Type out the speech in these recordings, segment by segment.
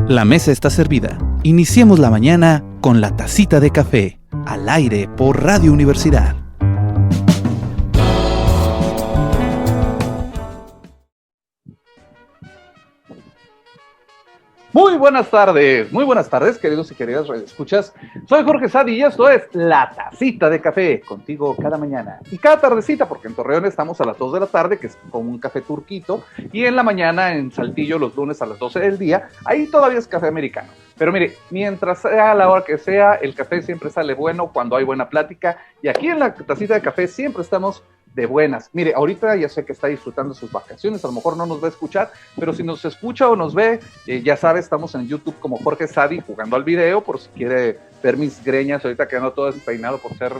La mesa está servida. Iniciemos la mañana con la tacita de café, al aire por Radio Universidad. Muy buenas tardes, queridos y queridas radioescuchas. Soy Jorge Sadi y esto es La Tacita de Café, contigo cada mañana y cada tardecita, porque en Torreón estamos a las 2 de la tarde, que es como un café turquito, y en la mañana en Saltillo los lunes a las 12 del día, ahí todavía es café americano. Pero mire, mientras sea la hora que sea, el café siempre sale bueno cuando hay buena plática, y aquí en La Tacita de Café siempre estamos de buenas. Mire, ahorita ya sé que está disfrutando sus vacaciones, a lo mejor no nos va a escuchar, pero si nos escucha o nos ve, ya sabe, estamos en YouTube como Jorge Sadi jugando al video, por si quiere ver mis greñas, ahorita quedando todo despeinado por ser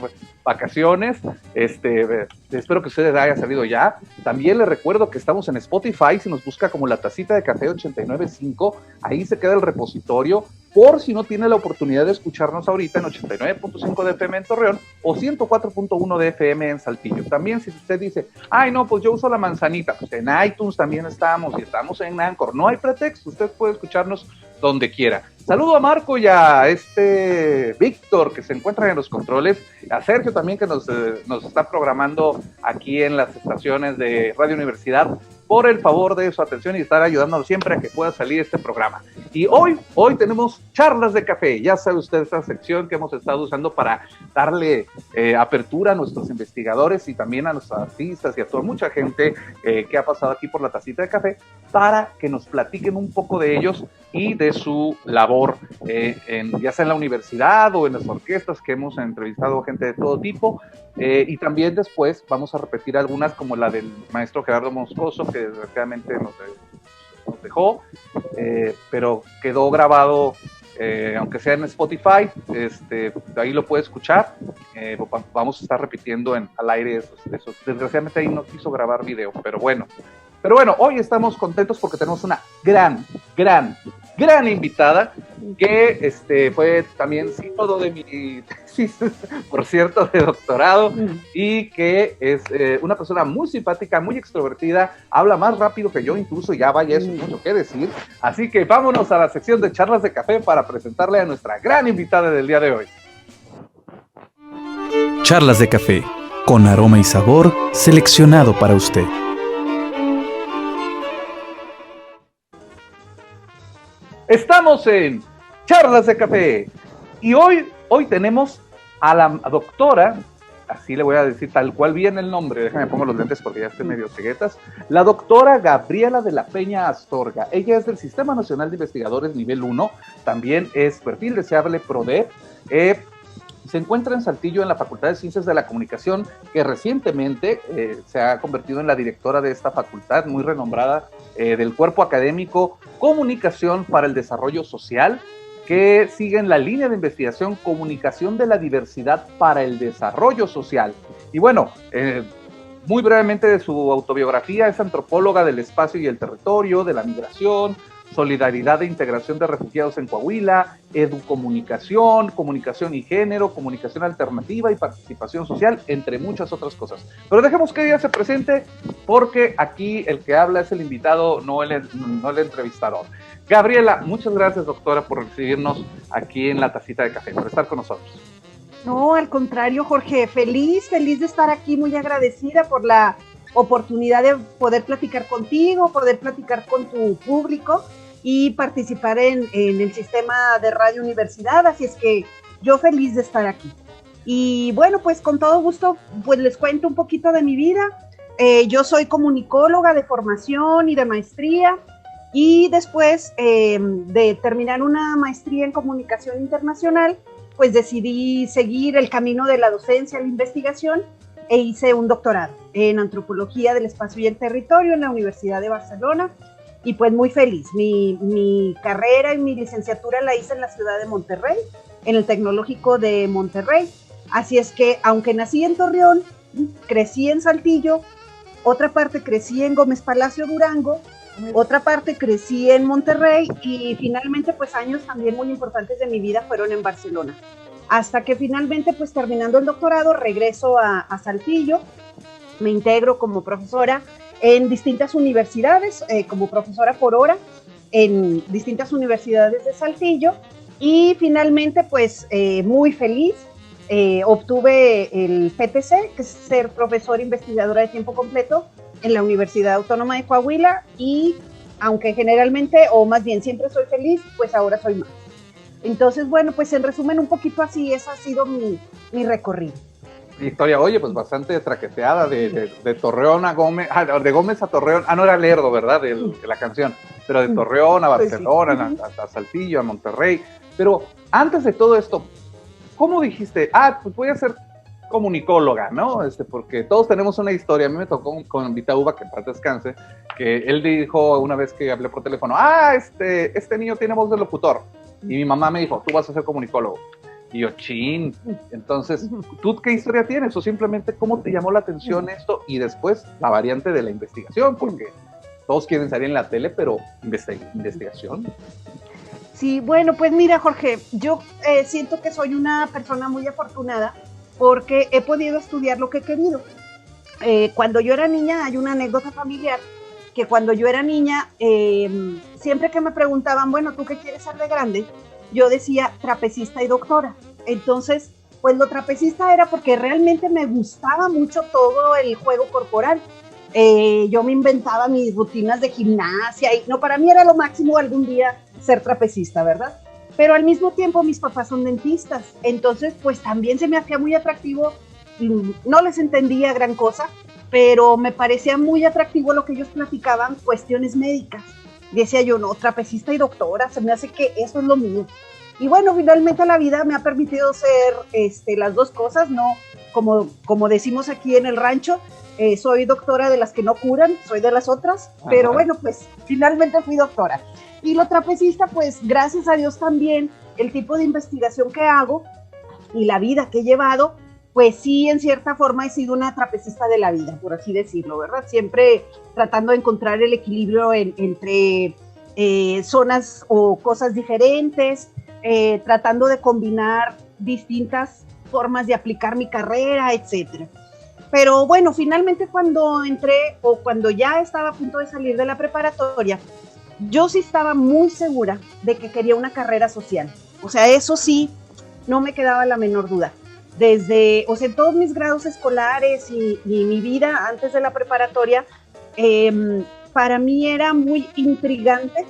vacaciones. Espero que ustedes haya salido ya. También les recuerdo que estamos en Spotify, si nos busca como La Tacita de Café 89.5, ahí se queda el repositorio, por si no tiene la oportunidad de escucharnos ahorita en 89.5 de FM en Torreón o 104.1 de FM en Saltillo. También si usted dice, ay no, pues yo uso la manzanita, pues en iTunes también estamos y estamos en Anchor, no hay pretexto, usted puede escucharnos donde quiera. Saludo a Marco y a Víctor que se encuentran en los controles, a Sergio también que nos está programando aquí en las estaciones de Radio Universidad, por el favor de su atención y estar ayudándonos siempre a que pueda salir este programa. Y hoy tenemos charlas de café, ya sabe usted esta sección que hemos estado usando para darle apertura a nuestros investigadores y también a nuestros artistas y a toda mucha gente que ha pasado aquí por La Tacita de Café, para que nos platiquen un poco de ellos y de su labor, ya sea en la universidad o en las orquestas, que hemos entrevistado gente de todo tipo, y también después vamos a repetir algunas como la del maestro Gerardo Moscoso, que desgraciadamente nos dejó, pero quedó grabado, aunque sea en Spotify, ahí lo puede escuchar. Vamos a estar repitiendo al aire esos. Desgraciadamente ahí no quiso grabar video, pero bueno, hoy estamos contentos porque tenemos una gran invitada que fue también sínodo de mi tesis, por cierto, de doctorado, y que es una persona muy simpática, muy extrovertida, habla más rápido que yo, incluso ya vaya eso mucho que decir. Así que vámonos a la sección de charlas de café para presentarle a nuestra gran invitada del día de hoy. Charlas de café, con aroma y sabor seleccionado para usted. Estamos en Charlas de Café y hoy tenemos a la doctora, así le voy a decir tal cual viene el nombre, déjame pongo los lentes porque ya estoy medio ceguetas, la doctora Gabriela de la Peña Astorga. Ella es del Sistema Nacional de Investigadores Nivel 1, también es perfil deseable PRODE, se encuentra en Saltillo en la Facultad de Ciencias de la Comunicación, que recientemente se ha convertido en la directora de esta facultad, muy renombrada, del cuerpo académico Comunicación para el Desarrollo Social, que sigue en la línea de investigación Comunicación de la Diversidad para el Desarrollo Social. Y bueno, muy brevemente de su autobiografía, es antropóloga del espacio y el territorio, de la migración, solidaridad e integración de refugiados en Coahuila, educomunicación, comunicación y género, comunicación alternativa y participación social, entre muchas otras cosas. Pero dejemos que ella se presente, porque aquí el que habla es el invitado, no el entrevistador. Gabriela, muchas gracias, doctora, por recibirnos aquí en La Tacita de Café, por estar con nosotros. No, al contrario, Jorge, feliz de estar aquí, muy agradecida por la oportunidad de poder platicar contigo, poder platicar con tu público y participar en el sistema de Radio Universidad, así es que yo feliz de estar aquí. Y bueno, pues con todo gusto, pues les cuento un poquito de mi vida. Yo soy comunicóloga de formación y de maestría, y después de terminar una maestría en comunicación internacional, pues decidí seguir el camino de la docencia, la investigación, e hice un doctorado en antropología del espacio y el territorio en la Universidad de Barcelona, y pues muy feliz. Mi carrera y mi licenciatura la hice en la ciudad de Monterrey, en el Tecnológico de Monterrey, así es que aunque nací en Torreón, crecí en Saltillo, otra parte crecí en Gómez Palacio, Durango, otra parte crecí en Monterrey, y finalmente pues años también muy importantes de mi vida fueron en Barcelona. Hasta que finalmente, pues terminando el doctorado, regreso a Saltillo, me integro como profesora en distintas universidades, como profesora por hora, en distintas universidades de Saltillo y finalmente pues muy feliz. Obtuve el PTC, que es ser profesora investigadora de tiempo completo en la Universidad Autónoma de Coahuila y aunque generalmente, o más bien siempre soy feliz, pues ahora soy más. Entonces, bueno, pues en resumen un poquito así, ese ha sido mi recorrido. Historia, oye, pues bastante traqueteada de Torreón a Gómez, de Gómez a Torreón, no era Lerdo, ¿verdad? De la canción, pero de Torreón a Barcelona, pues sí. a Saltillo, a Monterrey. Pero antes de todo esto, ¿cómo dijiste? Pues voy a ser comunicóloga, ¿no? Porque todos tenemos una historia. A mí me tocó con Vitauba, que en paz descanse, que él dijo una vez que hablé por teléfono, este niño tiene voz de locutor. Y mi mamá me dijo, tú vas a ser comunicólogo. Y yo, chin. Entonces, ¿tú qué historia tienes? O simplemente, ¿cómo te llamó la atención esto? Y después, la variante de la investigación, porque todos quieren salir en la tele, pero investigación. Sí, bueno, pues mira, Jorge, yo siento que soy una persona muy afortunada porque he podido estudiar lo que he querido. Cuando yo era niña, hay una anécdota familiar, que cuando yo era niña, siempre que me preguntaban, bueno, ¿tú qué quieres ser de grande? Yo decía trapecista y doctora. Entonces, pues lo trapecista era porque realmente me gustaba mucho todo el juego corporal. Yo me inventaba mis rutinas de gimnasia y no, para mí era lo máximo algún día ser trapecista, ¿verdad? Pero al mismo tiempo mis papás son dentistas, entonces pues también se me hacía muy atractivo, no les entendía gran cosa, pero me parecía muy atractivo lo que ellos platicaban, cuestiones médicas. Decía yo, no, trapecista y doctora, se me hace que eso es lo mío. Y bueno, finalmente la vida me ha permitido ser las dos cosas, ¿no? Como decimos aquí en el rancho, soy doctora de las que no curan, soy de las otras, pero bueno, pues finalmente fui doctora. Y lo trapecista, pues gracias a Dios también, el tipo de investigación que hago y la vida que he llevado, pues sí, en cierta forma he sido una trapecista de la vida, por así decirlo, ¿verdad? Siempre tratando de encontrar el equilibrio entre zonas o cosas diferentes, tratando de combinar distintas formas de aplicar mi carrera, etcétera. Pero bueno, finalmente cuando entré o cuando ya estaba a punto de salir de la preparatoria, yo sí estaba muy segura de que quería una carrera social. O sea, eso sí, no me quedaba la menor duda. En todos mis grados escolares y mi vida antes de la preparatoria, para mí era muy intrigante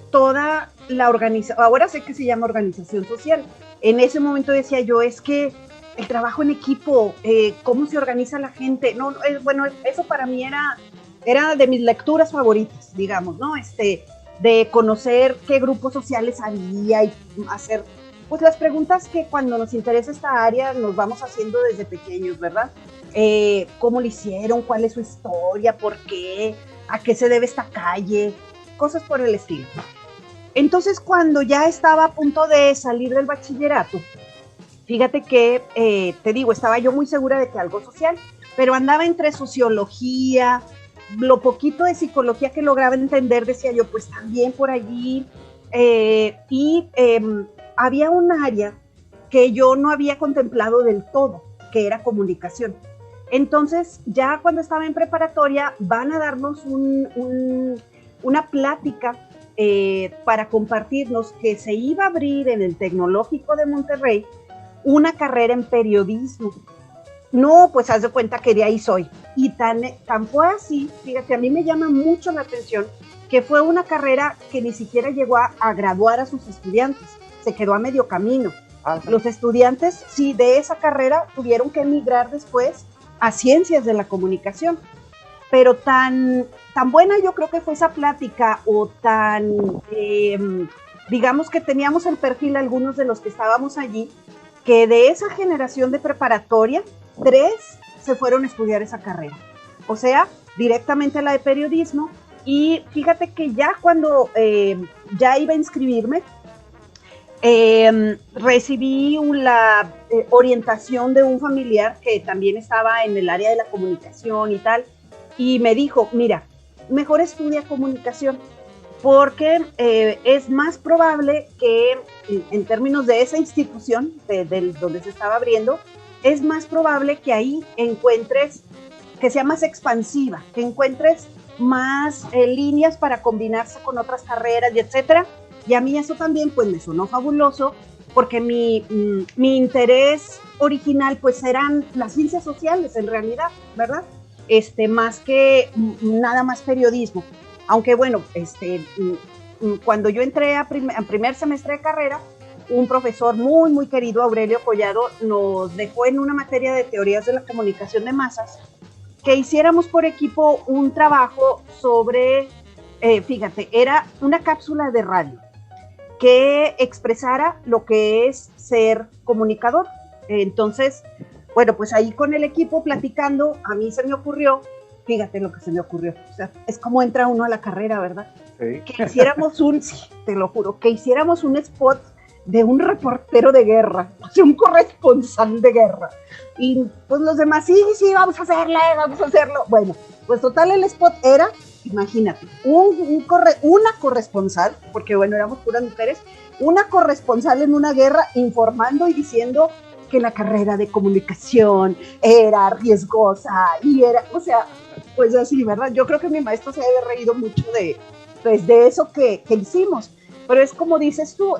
toda la organización, ahora sé que se llama organización social. En ese momento decía yo, es que el trabajo en equipo, cómo se organiza la gente, bueno, eso para mí era de mis lecturas favoritas, digamos, ¿no? De conocer qué grupos sociales había y hacer, pues las preguntas que cuando nos interesa esta área nos vamos haciendo desde pequeños, ¿verdad? ¿Cómo lo hicieron? ¿Cuál es su historia? ¿Por qué? ¿A qué se debe esta calle? Cosas por el estilo. Entonces, cuando ya estaba a punto de salir del bachillerato, fíjate que, te digo, estaba yo muy segura de que algo social, pero andaba entre sociología, lo poquito de psicología que lograba entender, decía yo, pues también por allí, había un área que yo no había contemplado del todo, que era comunicación. Entonces, ya cuando estaba en preparatoria, van a darnos una plática para compartirnos que se iba a abrir en el Tecnológico de Monterrey una carrera en periodismo. No, pues haz de cuenta que de ahí soy. Y tan fue así, fíjate, a mí me llama mucho la atención que fue una carrera que ni siquiera llegó a graduar a sus estudiantes, se quedó a medio camino. Los estudiantes, sí, de esa carrera tuvieron que emigrar después a ciencias de la comunicación. Pero tan buena yo creo que fue esa plática, o digamos que teníamos el perfil algunos de los que estábamos allí, que de esa generación de preparatoria, 3 se fueron a estudiar esa carrera. O sea, directamente a la de periodismo. Y fíjate que ya cuando ya iba a inscribirme, recibí la orientación de un familiar que también estaba en el área de la comunicación y tal, y me dijo, mira, mejor estudia comunicación, porque es más probable que en términos de esa institución donde se estaba abriendo, es más probable que ahí encuentres, que sea más expansiva, que encuentres más líneas para combinarse con otras carreras y etcétera. Y a mí eso también pues me sonó fabuloso, porque mi interés original pues eran las ciencias sociales en realidad, ¿verdad? Más que nada más periodismo. Aunque bueno, cuando yo entré a primer semestre de carrera, un profesor muy, muy querido, Aurelio Collado, nos dejó en una materia de teorías de la comunicación de masas que hiciéramos por equipo un trabajo sobre, fíjate, era una cápsula de radio que expresara lo que es ser comunicador. Entonces, bueno, pues ahí con el equipo platicando, a mí se me ocurrió, fíjate lo que se me ocurrió, o sea, es como entra uno a la carrera, ¿verdad? Sí. Que hiciéramos sí, te lo juro, que hiciéramos un spot de un reportero de guerra, o sea, un corresponsal de guerra. Y pues los demás, sí, vamos a hacerlo. Bueno, pues total el spot era, imagínate, una corresponsal, porque bueno, éramos puras mujeres, una corresponsal en una guerra informando y diciendo que la carrera de comunicación era riesgosa y era, o sea, pues así, ¿verdad? Yo creo que mi maestro se debe reído mucho de eso que hicimos. Pero es como dices tú,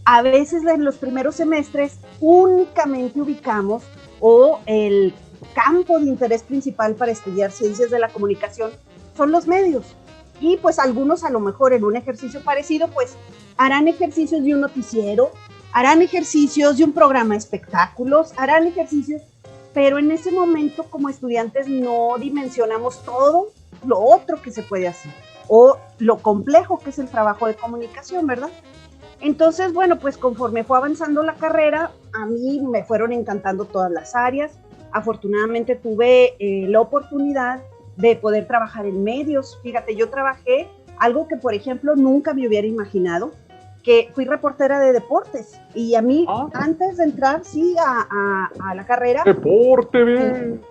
a veces en los primeros semestres únicamente ubicamos o el campo de interés principal para estudiar ciencias de la comunicación son los medios. Y pues algunos a lo mejor en un ejercicio parecido pues harán ejercicios de un noticiero, harán ejercicios de un programa de espectáculos, harán ejercicios, pero en ese momento como estudiantes no dimensionamos todo lo otro que se puede hacer o lo complejo que es el trabajo de comunicación, ¿verdad? Entonces, bueno, pues conforme fue avanzando la carrera, a mí me fueron encantando todas las áreas. Afortunadamente tuve la oportunidad de poder trabajar en medios. Fíjate, yo trabajé algo que, por ejemplo, nunca me hubiera imaginado, que fui reportera de deportes. Y a mí, antes de entrar, sí, a la carrera... ¡Deporte, bien!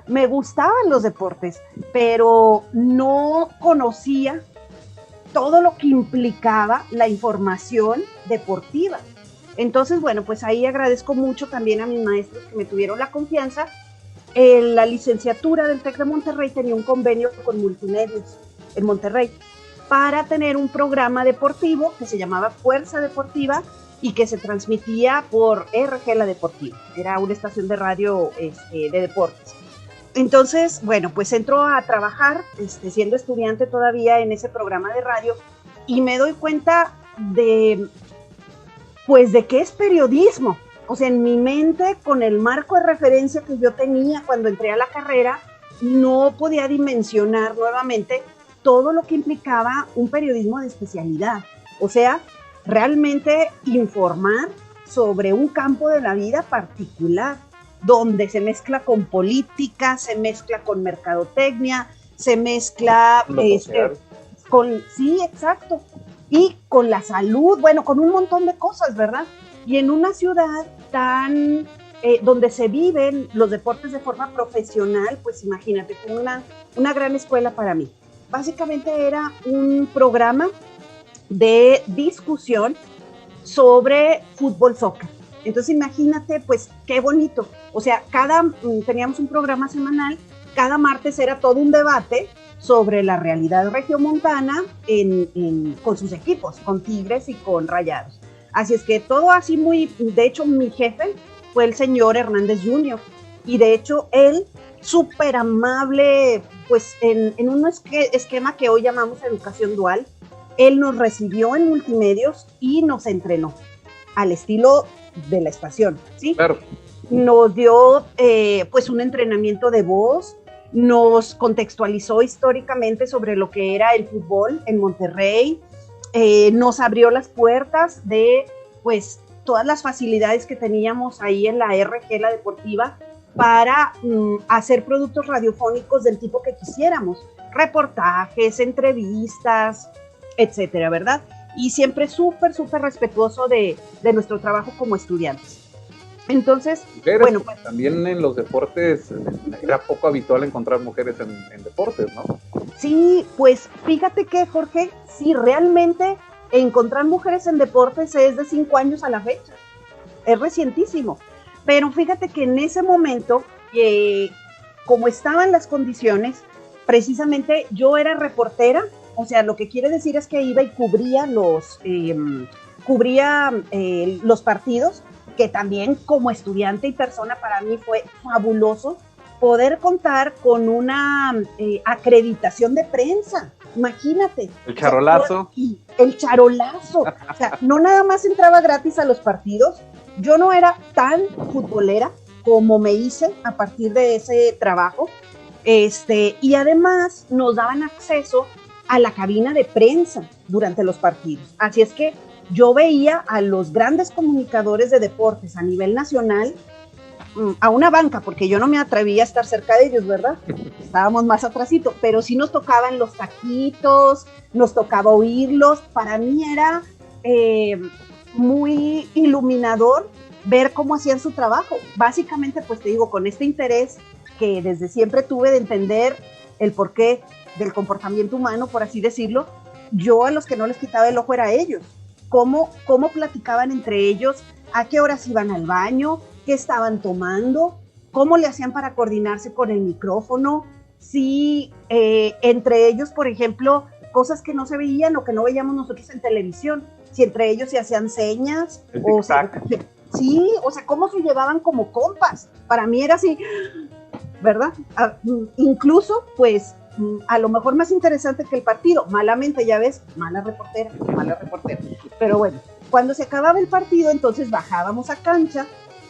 Me gustaban los deportes, pero no conocía todo lo que implicaba la información deportiva. Entonces, bueno, pues ahí agradezco mucho también a mis maestros que me tuvieron la confianza. La licenciatura del TEC de Monterrey tenía un convenio con Multimedios en Monterrey para tener un programa deportivo que se llamaba Fuerza Deportiva y que se transmitía por RG La Deportiva. Era una estación de radio de deportes. Entonces, bueno, pues entro a trabajar, siendo estudiante todavía en ese programa de radio, y me doy cuenta de qué es periodismo. O sea, en mi mente, con el marco de referencia que yo tenía cuando entré a la carrera, no podía dimensionar nuevamente todo lo que implicaba un periodismo de especialidad. O sea, realmente informar sobre un campo de la vida particular, donde se mezcla con política, se mezcla con mercadotecnia, se mezcla sí, exacto, y con la salud, bueno, con un montón de cosas, ¿verdad? Y en una ciudad tan donde se viven los deportes de forma profesional, pues imagínate, fue una gran escuela para mí. Básicamente era un programa de discusión sobre fútbol, soccer. Entonces imagínate, pues qué bonito. O sea, teníamos un programa semanal, cada martes era todo un debate sobre la realidad regiomontana con sus equipos, con Tigres y con Rayados. Así es que todo así de hecho mi jefe fue el señor Hernández Jr. Y de hecho él, súper amable, pues en un esquema que hoy llamamos educación dual, él nos recibió en Multimedios y nos entrenó al estilo de la estación, ¿sí? Claro. Nos dio pues un entrenamiento de voz, nos contextualizó históricamente sobre lo que era el fútbol en Monterrey, nos abrió las puertas de pues todas las facilidades que teníamos ahí en la RG La Deportiva para hacer productos radiofónicos del tipo que quisiéramos, reportajes, entrevistas, etcétera, ¿verdad? Y siempre súper respetuoso de nuestro trabajo como estudiantes. Entonces, mujeres, bueno, pues también en los deportes era poco habitual encontrar mujeres en deportes, ¿no? Sí, pues fíjate que, Jorge, sí, realmente encontrar mujeres en deportes es de 5 años a la fecha, es recientísimo, pero fíjate que en ese momento como estaban las condiciones, precisamente yo era reportera, o sea, lo que quiere decir es que iba y cubría los partidos, que también como estudiante y persona para mí fue fabuloso poder contar con una acreditación de prensa. Imagínate. El charolazo. O sea, el charolazo. O sea, no nada más entraba gratis a los partidos. Yo no era tan futbolera como me hice a partir de ese trabajo. Y además nos daban acceso a la cabina de prensa durante los partidos. Así es que yo veía a los grandes comunicadores de deportes a nivel nacional a una banca, porque yo no me atrevía a estar cerca de ellos, ¿verdad? Estábamos más atrasito, pero sí nos tocaban los taquitos, nos tocaba oírlos. Para mí era muy iluminador ver cómo hacían su trabajo. Básicamente, pues te digo, con este interés que desde siempre tuve de entender el porqué del comportamiento humano, por así decirlo, yo a los que no les quitaba el ojo era a ellos. Cómo platicaban entre ellos, a qué horas iban al baño, qué estaban tomando, cómo le hacían para coordinarse con el micrófono, si entre ellos, por ejemplo, cosas que no se veían o que no veíamos nosotros en televisión, si entre ellos se hacían señas, o sea, cómo se llevaban como compas. Para mí era así, ¿verdad? Incluso, pues, a lo mejor más interesante que el partido, malamente, ya ves, mala reportera, pero bueno, cuando se acababa el partido, entonces bajábamos a cancha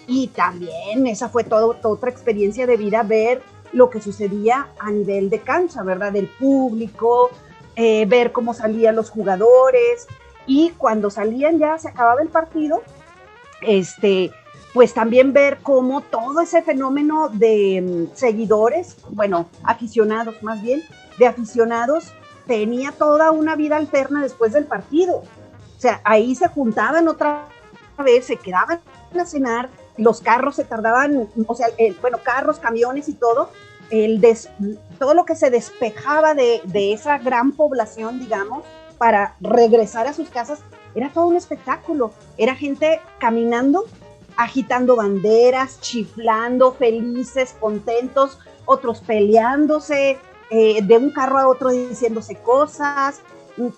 y también esa fue toda otra experiencia de vida, ver lo que sucedía a nivel de cancha, ¿verdad? Del público, ver cómo salían los jugadores, y cuando salían ya se acababa el partido, pues también ver cómo todo ese fenómeno de seguidores, bueno, aficionados más bien, de aficionados, tenía toda una vida alterna después del partido. O sea, ahí se juntaban otra vez, se quedaban a cenar, los carros se tardaban, o sea, carros, camiones y todo, todo lo que se despejaba de esa gran población, digamos, para regresar a sus casas, era todo un espectáculo. Era gente caminando, agitando banderas, chiflando, felices, contentos, otros peleándose, de un carro a otro diciéndose cosas,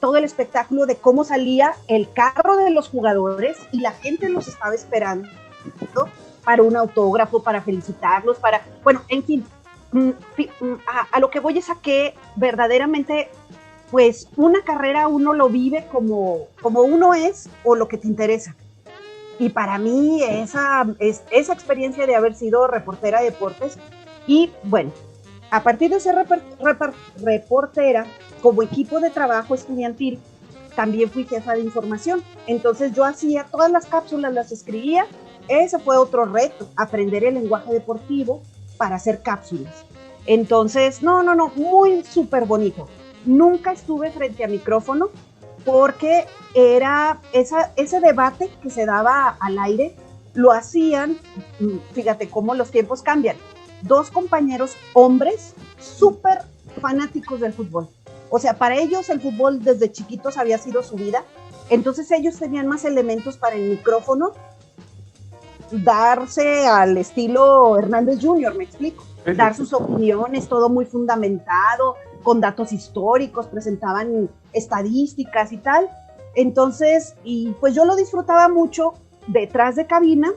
todo el espectáculo de cómo salía el carro de los jugadores y la gente los estaba esperando para un autógrafo, para felicitarlos, en fin, a lo que voy es a que verdaderamente, pues, una carrera uno lo vive como uno es o lo que te interesa. Y para mí esa experiencia de haber sido reportera de deportes, y bueno, a partir de ser reportera, como equipo de trabajo estudiantil, también fui jefa de información. Entonces yo hacía todas las cápsulas, las escribía. Ese fue otro reto, aprender el lenguaje deportivo para hacer cápsulas. Entonces, muy súper bonito. Nunca estuve frente a micrófono porque era ese debate que se daba al aire, lo hacían, fíjate cómo los tiempos cambian, 2 compañeros hombres súper fanáticos del fútbol. O sea, para ellos el fútbol desde chiquitos había sido su vida, entonces ellos tenían más elementos para el micrófono darse al estilo Hernández Jr., me explico, dar sus opiniones, todo muy fundamentado, con datos históricos, presentaban estadísticas y tal. Entonces, y pues yo lo disfrutaba mucho detrás de cabina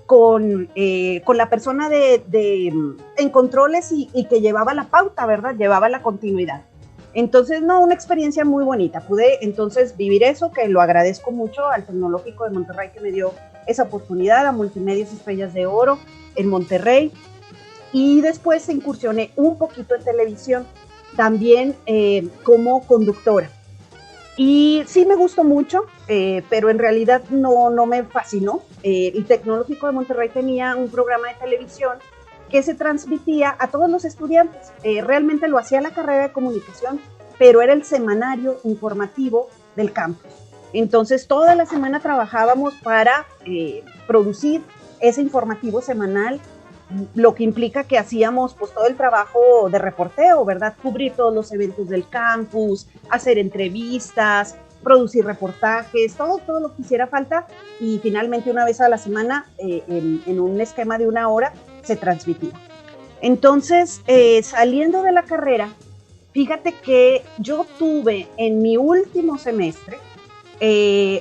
con la persona en controles y que llevaba la pauta, ¿verdad? Llevaba la continuidad. Entonces, una experiencia muy bonita. Pude entonces vivir eso, que lo agradezco mucho al Tecnológico de Monterrey que me dio esa oportunidad, a Multimedios Estrellas de Oro en Monterrey. Y después incursioné un poquito en televisión, también como conductora. Y sí me gustó mucho, pero en realidad no me fascinó. El Tecnológico de Monterrey tenía un programa de televisión que se transmitía a todos los estudiantes. Realmente lo hacía la carrera de comunicación, pero era el semanario informativo del campus. Entonces toda la semana trabajábamos para producir ese informativo semanal, lo que implica que hacíamos pues todo el trabajo de reporteo, ¿verdad? Cubrir todos los eventos del campus, hacer entrevistas, producir reportajes, todo lo que hiciera falta, y finalmente una vez a la semana, en un esquema de 1 hora, se transmitía. Entonces, saliendo de la carrera, fíjate que yo tuve en mi último semestre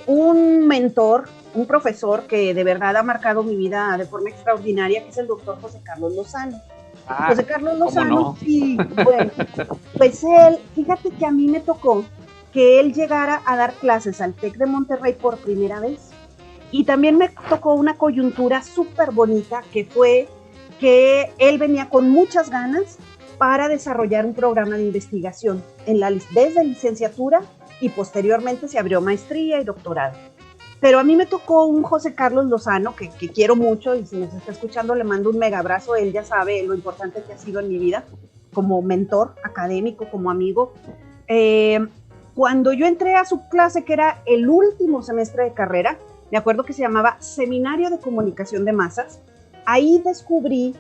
un mentor, un profesor que de verdad ha marcado mi vida de forma extraordinaria, que es el doctor José Carlos Lozano. José Carlos Lozano, no? Sí, bueno, pues él, fíjate que a mí me tocó que él llegara a dar clases al TEC de Monterrey por primera vez. Y también me tocó una coyuntura súper bonita, que fue que él venía con muchas ganas para desarrollar un programa de investigación desde licenciatura, y posteriormente se abrió maestría y doctorado. Pero a mí me tocó un José Carlos Lozano, que quiero mucho, y si nos está escuchando le mando un mega abrazo. Él ya sabe lo importante que ha sido en mi vida, como mentor académico, como amigo. Cuando yo entré a su clase, que era el último semestre de carrera, me acuerdo que se llamaba Seminario de Comunicación de Masas, ahí descubrí,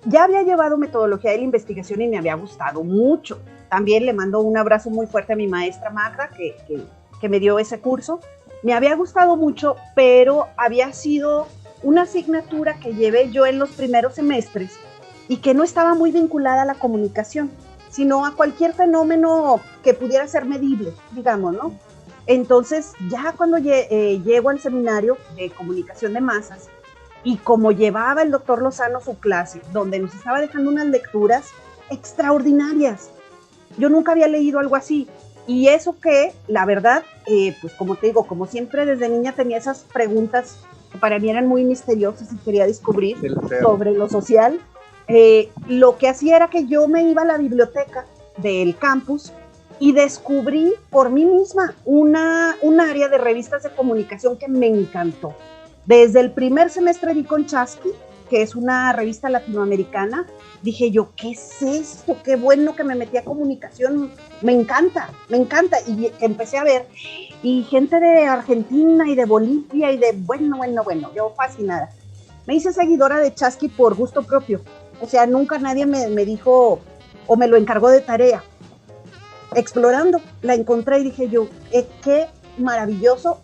ya había llevado metodología de la investigación y me había gustado mucho. También le mando un abrazo muy fuerte a mi maestra Magda, que me dio ese curso. Me había gustado mucho, pero había sido una asignatura que llevé yo en los primeros semestres y que no estaba muy vinculada a la comunicación, sino a cualquier fenómeno que pudiera ser medible, digamos, ¿no? Entonces, ya cuando llego al seminario de comunicación de masas, y como llevaba el doctor Lozano su clase, donde nos estaba dejando unas lecturas extraordinarias, yo nunca había leído algo así. Y eso que, la verdad, pues como te digo, como siempre desde niña tenía esas preguntas que para mí eran muy misteriosas y quería descubrir sobre lo social, lo que hacía era que yo me iba a la biblioteca del campus y descubrí por mí misma un área de revistas de comunicación que me encantó. Desde el primer semestre vi con Chasqui, que es una revista latinoamericana. Dije yo, ¿qué es esto? Qué bueno que me metí a comunicación, me encanta, y empecé a ver, y gente de Argentina y de Bolivia y de, bueno, yo fascinada. Me hice seguidora de Chasqui por gusto propio, o sea, nunca nadie me dijo o me lo encargó de tarea. Explorando, la encontré y dije yo, qué maravilloso.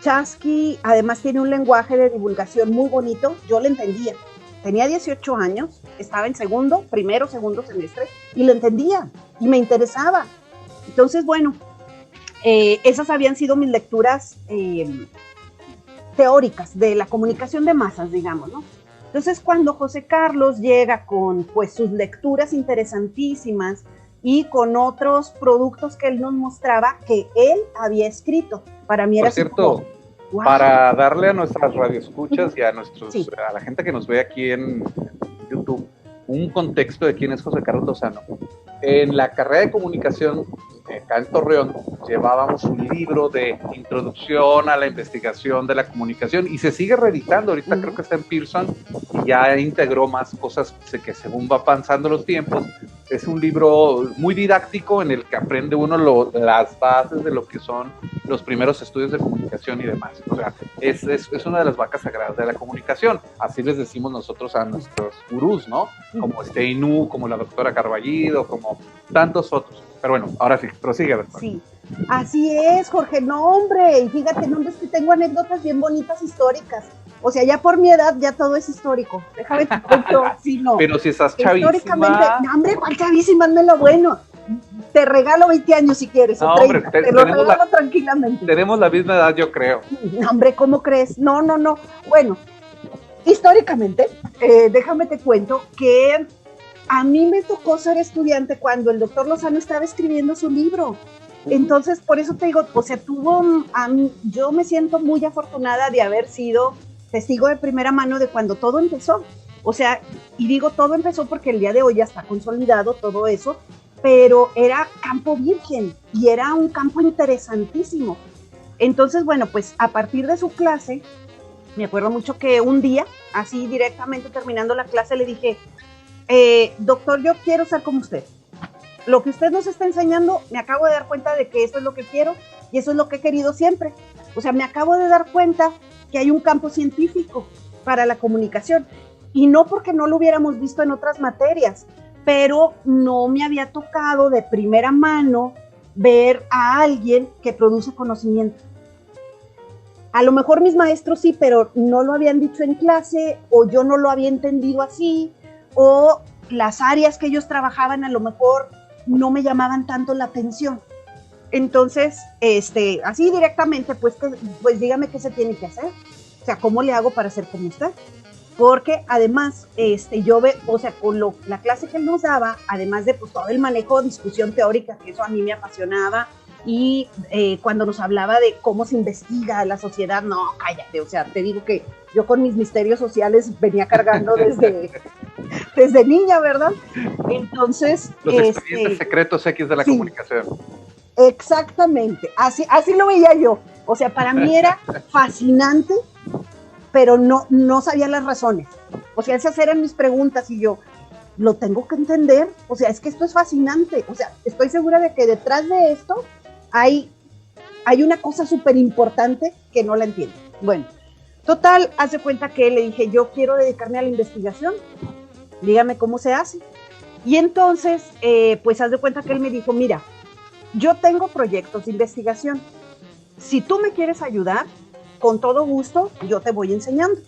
Chasqui además tiene un lenguaje de divulgación muy bonito, yo le entendía. Tenía 18 años, estaba en segundo semestre, y lo entendía, y me interesaba. Entonces, bueno, esas habían sido mis lecturas teóricas de la comunicación de masas, digamos, ¿no? Entonces, cuando José Carlos llega con, pues, sus lecturas interesantísimas y con otros productos que él nos mostraba que él había escrito, para mí era... Por cierto, como, wow. Para darle a nuestras radioescuchas y a a la gente que nos ve aquí en YouTube un contexto de quién es José Carlos Lozano. En la carrera de comunicación acá en Torreón llevábamos un libro de introducción a la investigación de la comunicación y se sigue reeditando. Ahorita creo que está en Pearson y ya integró más cosas que según va avanzando los tiempos. Es un libro muy didáctico en el que aprende uno las bases de lo que son los primeros estudios de comunicación y demás. O sea, es una de las vacas sagradas de la comunicación. Así les decimos nosotros a nuestros gurús, ¿no? Como Inú, como la doctora Carballido, como tantos otros. Pero bueno, ahora sí, prosigue. ¿Verdad? Sí, así es, Jorge. No, hombre, y fíjate, no, es que tengo anécdotas bien bonitas históricas. O sea, ya por mi edad, ya todo es histórico. Déjame te cuento, sí, no. Pero si estás chavísima. Históricamente, no, hombre, ¿cuál chavísima? Hazme lo bueno. Te regalo 20 años si quieres, no, o 30, hombre, te lo regalo tranquilamente. Tenemos la misma edad, yo creo. No, hombre, ¿cómo crees? No. Bueno, históricamente, déjame te cuento que a mí me tocó ser estudiante cuando el doctor Lozano estaba escribiendo su libro. Entonces, por eso te digo, o sea, yo me siento muy afortunada de haber sido testigo de primera mano de cuando todo empezó. O sea, y digo todo empezó porque el día de hoy ya está consolidado todo eso, pero era campo virgen y era un campo interesantísimo. Entonces, bueno, pues a partir de su clase, me acuerdo mucho que un día, así directamente terminando la clase, le dije, doctor, yo quiero ser como usted. Lo que usted nos está enseñando, me acabo de dar cuenta de que eso es lo que quiero y eso es lo que he querido siempre. O sea, me acabo de dar cuenta que hay un campo científico para la comunicación y no porque no lo hubiéramos visto en otras materias, pero no me había tocado de primera mano ver a alguien que produce conocimiento. A lo mejor mis maestros sí, pero no lo habían dicho en clase o yo no lo había entendido así, o las áreas que ellos trabajaban a lo mejor no me llamaban tanto la atención. Entonces, así directamente, pues dígame qué se tiene que hacer. O sea, ¿cómo le hago para ser como usted? Porque además, yo con la clase que él nos daba, además de pues todo el manejo, discusión teórica, que eso a mí me apasionaba, y cuando nos hablaba de cómo se investiga la sociedad, no, cállate, o sea, te digo que yo con mis misterios sociales venía cargando desde niña, ¿verdad? Entonces... Los expedientes secretos X de la comunicación. Exactamente, así lo veía yo. O sea, para mí era fascinante, pero no sabía las razones. O sea, esas eran mis preguntas y yo, lo tengo que entender. O sea, es que esto es fascinante. O sea, estoy segura de que detrás de esto hay una cosa súper importante que no la entiendo. Bueno, total, hace cuenta que le dije, yo quiero dedicarme a la investigación, dígame cómo se hace. Y entonces, pues haz de cuenta que él me dijo, mira, yo tengo proyectos de investigación. Si tú me quieres ayudar, con todo gusto, yo te voy enseñando.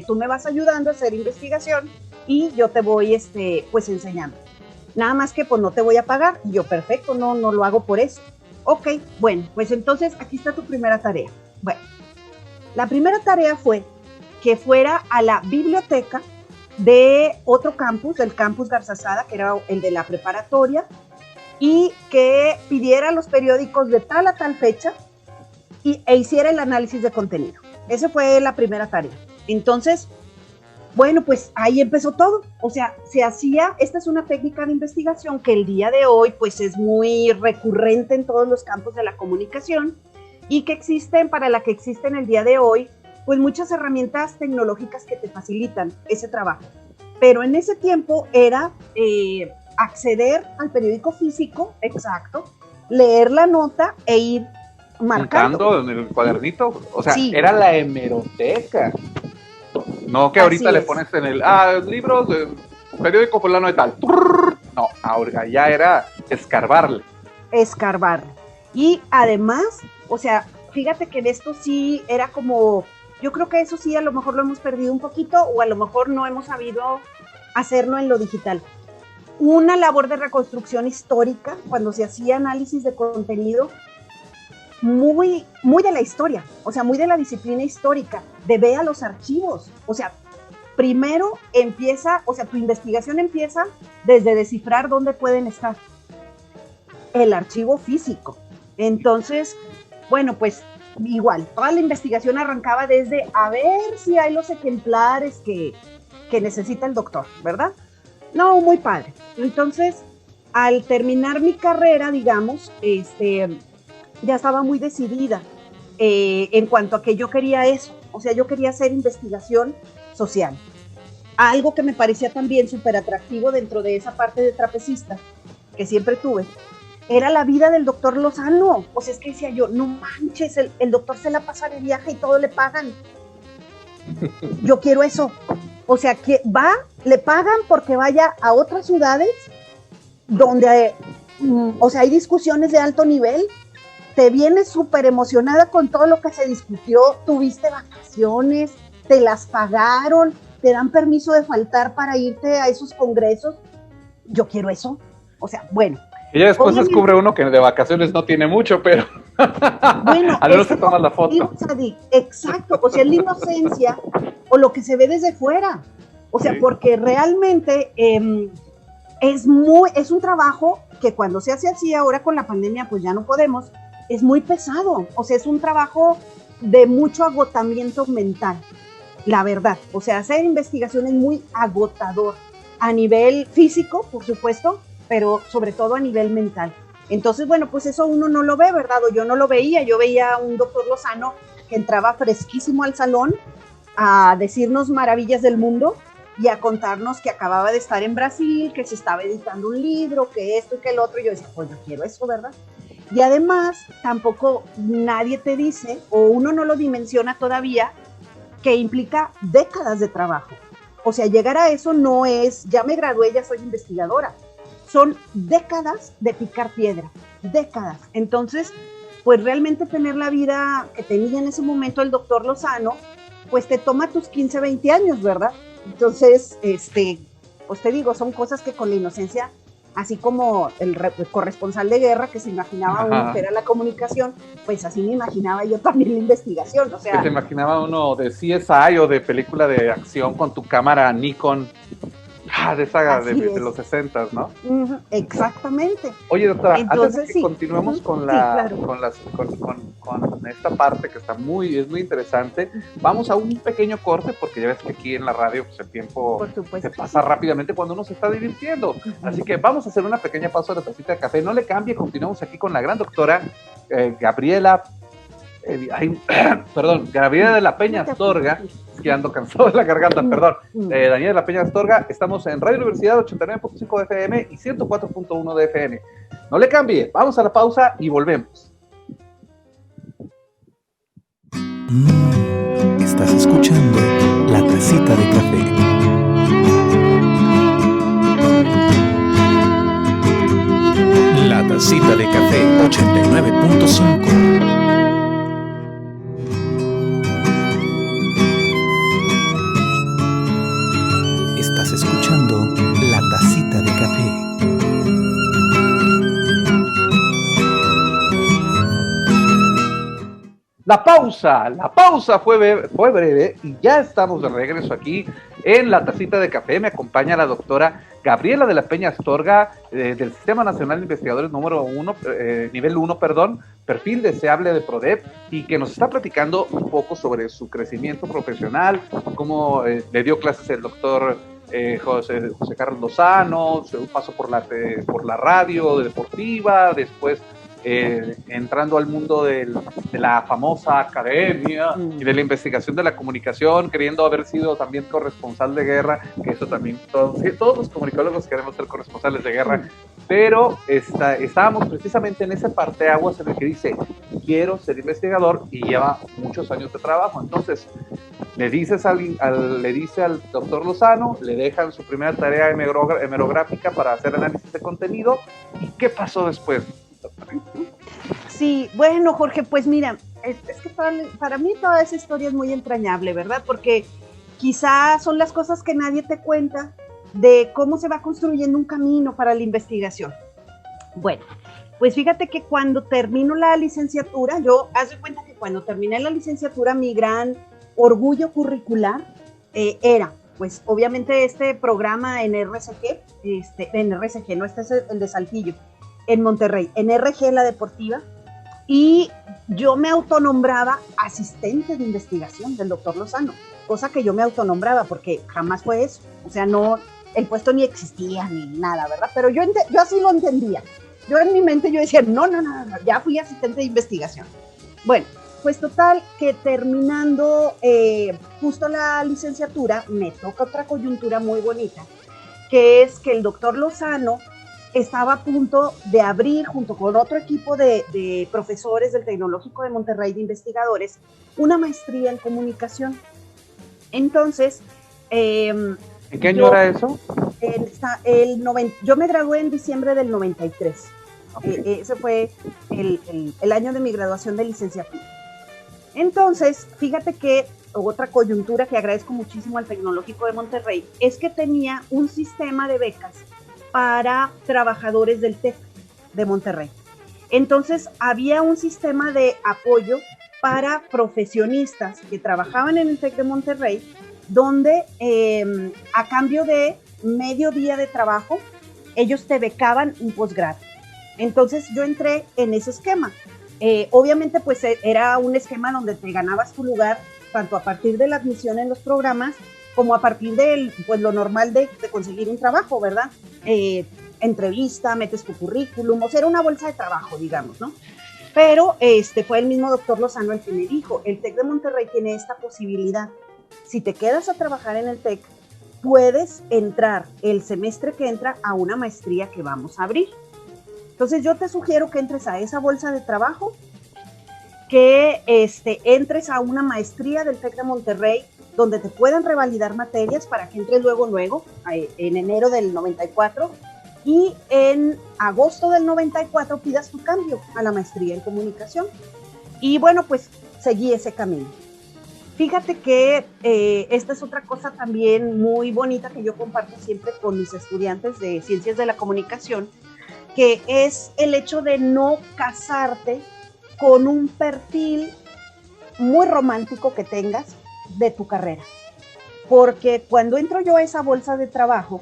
Tú me vas ayudando a hacer investigación y yo te voy, pues enseñando. Nada más que, pues no te voy a pagar. Y yo, perfecto, no lo hago por eso. Ok, bueno, pues entonces aquí está tu primera tarea. Bueno, la primera tarea fue que fuera a la biblioteca de otro campus, del campus Garzazada, que era el de la preparatoria, y que pidiera los periódicos de tal a tal fecha e hiciera el análisis de contenido. Esa fue la primera tarea. Entonces, bueno, pues ahí empezó todo. O sea, esta es una técnica de investigación que el día de hoy pues es muy recurrente en todos los campos de la comunicación y para la que existen el día de hoy pues muchas herramientas tecnológicas que te facilitan ese trabajo. Pero en ese tiempo era acceder al periódico físico, exacto, leer la nota e ir marcando en el cuadernito. O sea, sí. Era la hemeroteca. No que ahorita le pones en el libros, periódico fulano de tal. No, ahora ya era escarbarle. Y además, o sea, fíjate que en esto sí era como, yo creo que eso sí a lo mejor lo hemos perdido un poquito o a lo mejor no hemos sabido hacerlo en lo digital. Una labor de reconstrucción histórica, cuando se hacía análisis de contenido, muy de la historia, o sea, muy de la disciplina histórica, de ver a los archivos. O sea, primero tu investigación empieza desde descifrar dónde pueden estar el archivo físico. Entonces, bueno, pues igual, toda la investigación arrancaba desde a ver si hay los ejemplares que necesita el doctor, ¿verdad? No, muy padre. Entonces, al terminar mi carrera, digamos, ya estaba muy decidida en cuanto a que yo quería eso. O sea, yo quería hacer investigación social. Algo que me parecía también súper atractivo dentro de esa parte de trapecista que siempre tuve, era la vida del doctor Lozano. O sea, es que decía yo, no manches, el doctor se la pasa de viaje y todo le pagan. Yo quiero eso. O sea, que le pagan porque vaya a otras ciudades donde, o sea, hay discusiones de alto nivel, te vienes súper emocionada con todo lo que se discutió, tuviste vacaciones, te las pagaron, te dan permiso de faltar para irte a esos congresos. Yo quiero eso. O sea, bueno. Y ya después descubre uno que de vacaciones no tiene mucho, pero bueno, al menos se toma la foto. Exacto, o sea, es la inocencia o lo que se ve desde fuera. O sea, sí. Porque realmente es un trabajo que cuando se hace así, ahora con la pandemia pues ya no podemos, es muy pesado. O sea, es un trabajo de mucho agotamiento mental, la verdad. O sea, hacer investigación es muy agotador a nivel físico, por supuesto, pero sobre todo a nivel mental. Entonces, bueno, pues eso uno no lo ve, ¿verdad? O yo no lo veía. Yo veía a un doctor Lozano que entraba fresquísimo al salón a decirnos maravillas del mundo y a contarnos que acababa de estar en Brasil, que se estaba editando un libro, que esto y que el otro. Y yo decía, pues yo quiero eso, ¿verdad? Y además, tampoco nadie te dice, o uno no lo dimensiona todavía, que implica décadas de trabajo. O sea, llegar a eso no es, ya me gradué, ya soy investigadora. Son décadas de picar piedra, décadas. Entonces, pues realmente tener la vida que tenía en ese momento el doctor Lozano, pues te toma tus 15, 20 años, ¿verdad? Entonces, pues te digo, son cosas que con la inocencia, así como el corresponsal de guerra que se imaginaba uno que era la comunicación, pues así me imaginaba yo también la investigación, o sea. Que se imaginaba uno de CSI o de película de acción con tu cámara Nikon, de esa de los 60, ¿no? Exactamente. Oye, doctora, entonces, antes de que continuemos con esta parte que es muy interesante, vamos a un pequeño corte, porque ya ves que aquí en la radio pues, el tiempo se pasa rápidamente cuando uno se está divirtiendo. Así que vamos a hacer una pequeña pausa de la tacita de café. No le cambie, continuamos aquí con la gran doctora Gabriela Gabriela de la Peña Astorga, es que ando cansado de la garganta, perdón. Daniela de la Peña Astorga, estamos en Radio Universidad 89.5 de FM y 104.1 de FM. No le cambie, vamos a la pausa y volvemos. Estás escuchando La Tacita de Café. La Tacita de Café 89.5. Estás escuchando La Tacita de Café. La pausa fue breve y ya estamos de regreso aquí en La Tacita de Café. Me acompaña la doctora Gabriela de la Peña Astorga, del Sistema Nacional de Investigadores nivel 1, perfil deseable de PRODEP, y que nos está platicando un poco sobre su crecimiento profesional, cómo le dio clases el doctor José Carlos Lozano, su paso por la radio deportiva, después entrando al mundo de la famosa academia y de la investigación de la comunicación, queriendo haber sido también corresponsal de guerra, que eso también, todos los comunicólogos queremos ser corresponsales de guerra, pero estábamos precisamente en ese parteaguas en el que dice, quiero ser investigador, y lleva muchos años de trabajo. Entonces le dice al doctor Lozano, le dejan su primera tarea hemerográfica para hacer análisis de contenido. ¿Y qué pasó después? Sí, bueno, Jorge, pues mira, es que para mí toda esa historia es muy entrañable, ¿verdad? Porque quizás son las cosas que nadie te cuenta de cómo se va construyendo un camino para la investigación. Bueno, pues fíjate que cuando termino la licenciatura, haz de cuenta que cuando terminé la licenciatura, mi gran orgullo curricular era, pues obviamente este programa en RCG, no, este es el de Saltillo, en Monterrey, en RG, la deportiva, y yo me autonombraba asistente de investigación del doctor Lozano, cosa que yo me autonombraba porque jamás fue eso, o sea, no, el puesto ni existía ni nada, ¿verdad? Pero yo así lo entendía, yo en mi mente yo decía, no, ya fui asistente de investigación. Bueno, pues total, que terminando justo la licenciatura, me toca otra coyuntura muy bonita, que es que el doctor Lozano estaba a punto de abrir, junto con otro equipo de profesores del Tecnológico de Monterrey, de investigadores, una maestría en comunicación. Entonces, ¿en qué año era eso? Yo me gradué en diciembre del 93. Okay. Ese fue el año de mi graduación de licenciatura. Entonces, fíjate que otra coyuntura que agradezco muchísimo al Tecnológico de Monterrey es que tenía un sistema de becas para trabajadores del TEC de Monterrey. Entonces, había un sistema de apoyo para profesionistas que trabajaban en el TEC de Monterrey, donde a cambio de medio día de trabajo, ellos te becaban un posgrado. Entonces, yo entré en ese esquema. Obviamente, pues era un esquema donde te ganabas tu lugar, tanto a partir de la admisión en los programas, como a partir de pues, lo normal de conseguir un trabajo, ¿verdad? Entrevista, metes tu currículum, o sea, era una bolsa de trabajo, digamos, ¿no? Pero fue el mismo doctor Lozano el que me dijo, el TEC de Monterrey tiene esta posibilidad. Si te quedas a trabajar en el TEC, puedes entrar el semestre que entra a una maestría que vamos a abrir. Entonces yo te sugiero que entres a esa bolsa de trabajo, que entres a una maestría del TEC de Monterrey, donde te puedan revalidar materias para que entres luego, en enero del 94, y en agosto del 94 pidas tu cambio a la maestría en comunicación. Y bueno, pues seguí ese camino. Fíjate que esta es otra cosa también muy bonita que yo comparto siempre con mis estudiantes de Ciencias de la Comunicación, que es el hecho de no casarte con un perfil muy romántico que tengas de tu carrera. Porque cuando entro yo a esa bolsa de trabajo,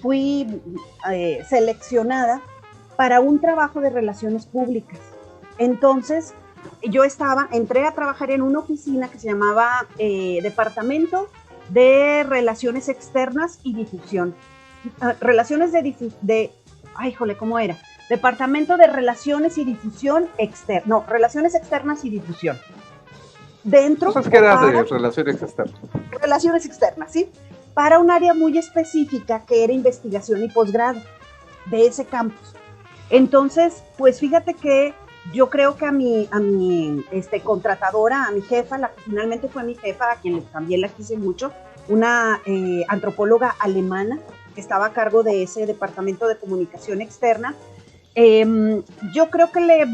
fui seleccionada para un trabajo de relaciones públicas. Entonces, entré a trabajar en una oficina que se llamaba Departamento de Relaciones Externas y Difusión. ¿Cómo era? Departamento de Relaciones y Difusión Externa. No, Relaciones Externas y Difusión. Dentro. Entonces, ¿qué era de Relaciones Externas? Relaciones Externas, ¿sí? Para un área muy específica que era investigación y posgrado de ese campus. Entonces, pues fíjate que yo creo que a mi contratadora, a mi jefa, la que finalmente fue mi jefa, a quien también la quise mucho, una antropóloga alemana que estaba a cargo de ese departamento de comunicación externa, yo creo que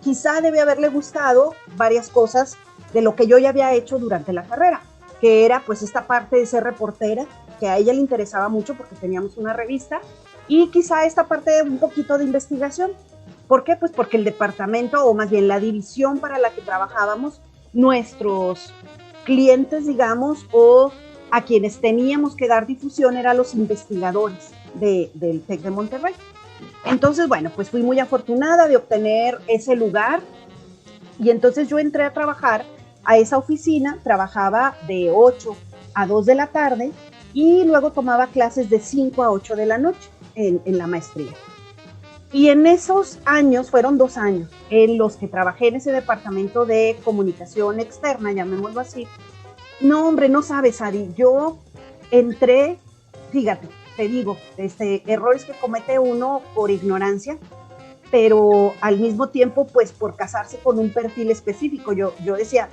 quizá debe haberle gustado varias cosas de lo que yo ya había hecho durante la carrera, que era pues esta parte de ser reportera, que a ella le interesaba mucho porque teníamos una revista, y quizá esta parte de un poquito de investigación. ¿Por qué? Pues porque el departamento, o más bien la división para la que trabajábamos, nuestros clientes, digamos, o a quienes teníamos que dar difusión eran los investigadores del TEC de Monterrey. Entonces, bueno, pues fui muy afortunada de obtener ese lugar, y entonces yo entré a trabajar a esa oficina, trabajaba de 8 a 2 de la tarde y luego tomaba clases de 5 a 8 de la noche en la maestría. Y en esos años, fueron 2 años, en los que trabajé en ese departamento de comunicación externa, llamémoslo así. No, hombre, no sabes, Ari, yo entré, fíjate, te digo, errores que comete uno por ignorancia, pero al mismo tiempo, pues por casarse con un perfil específico. Yo decía,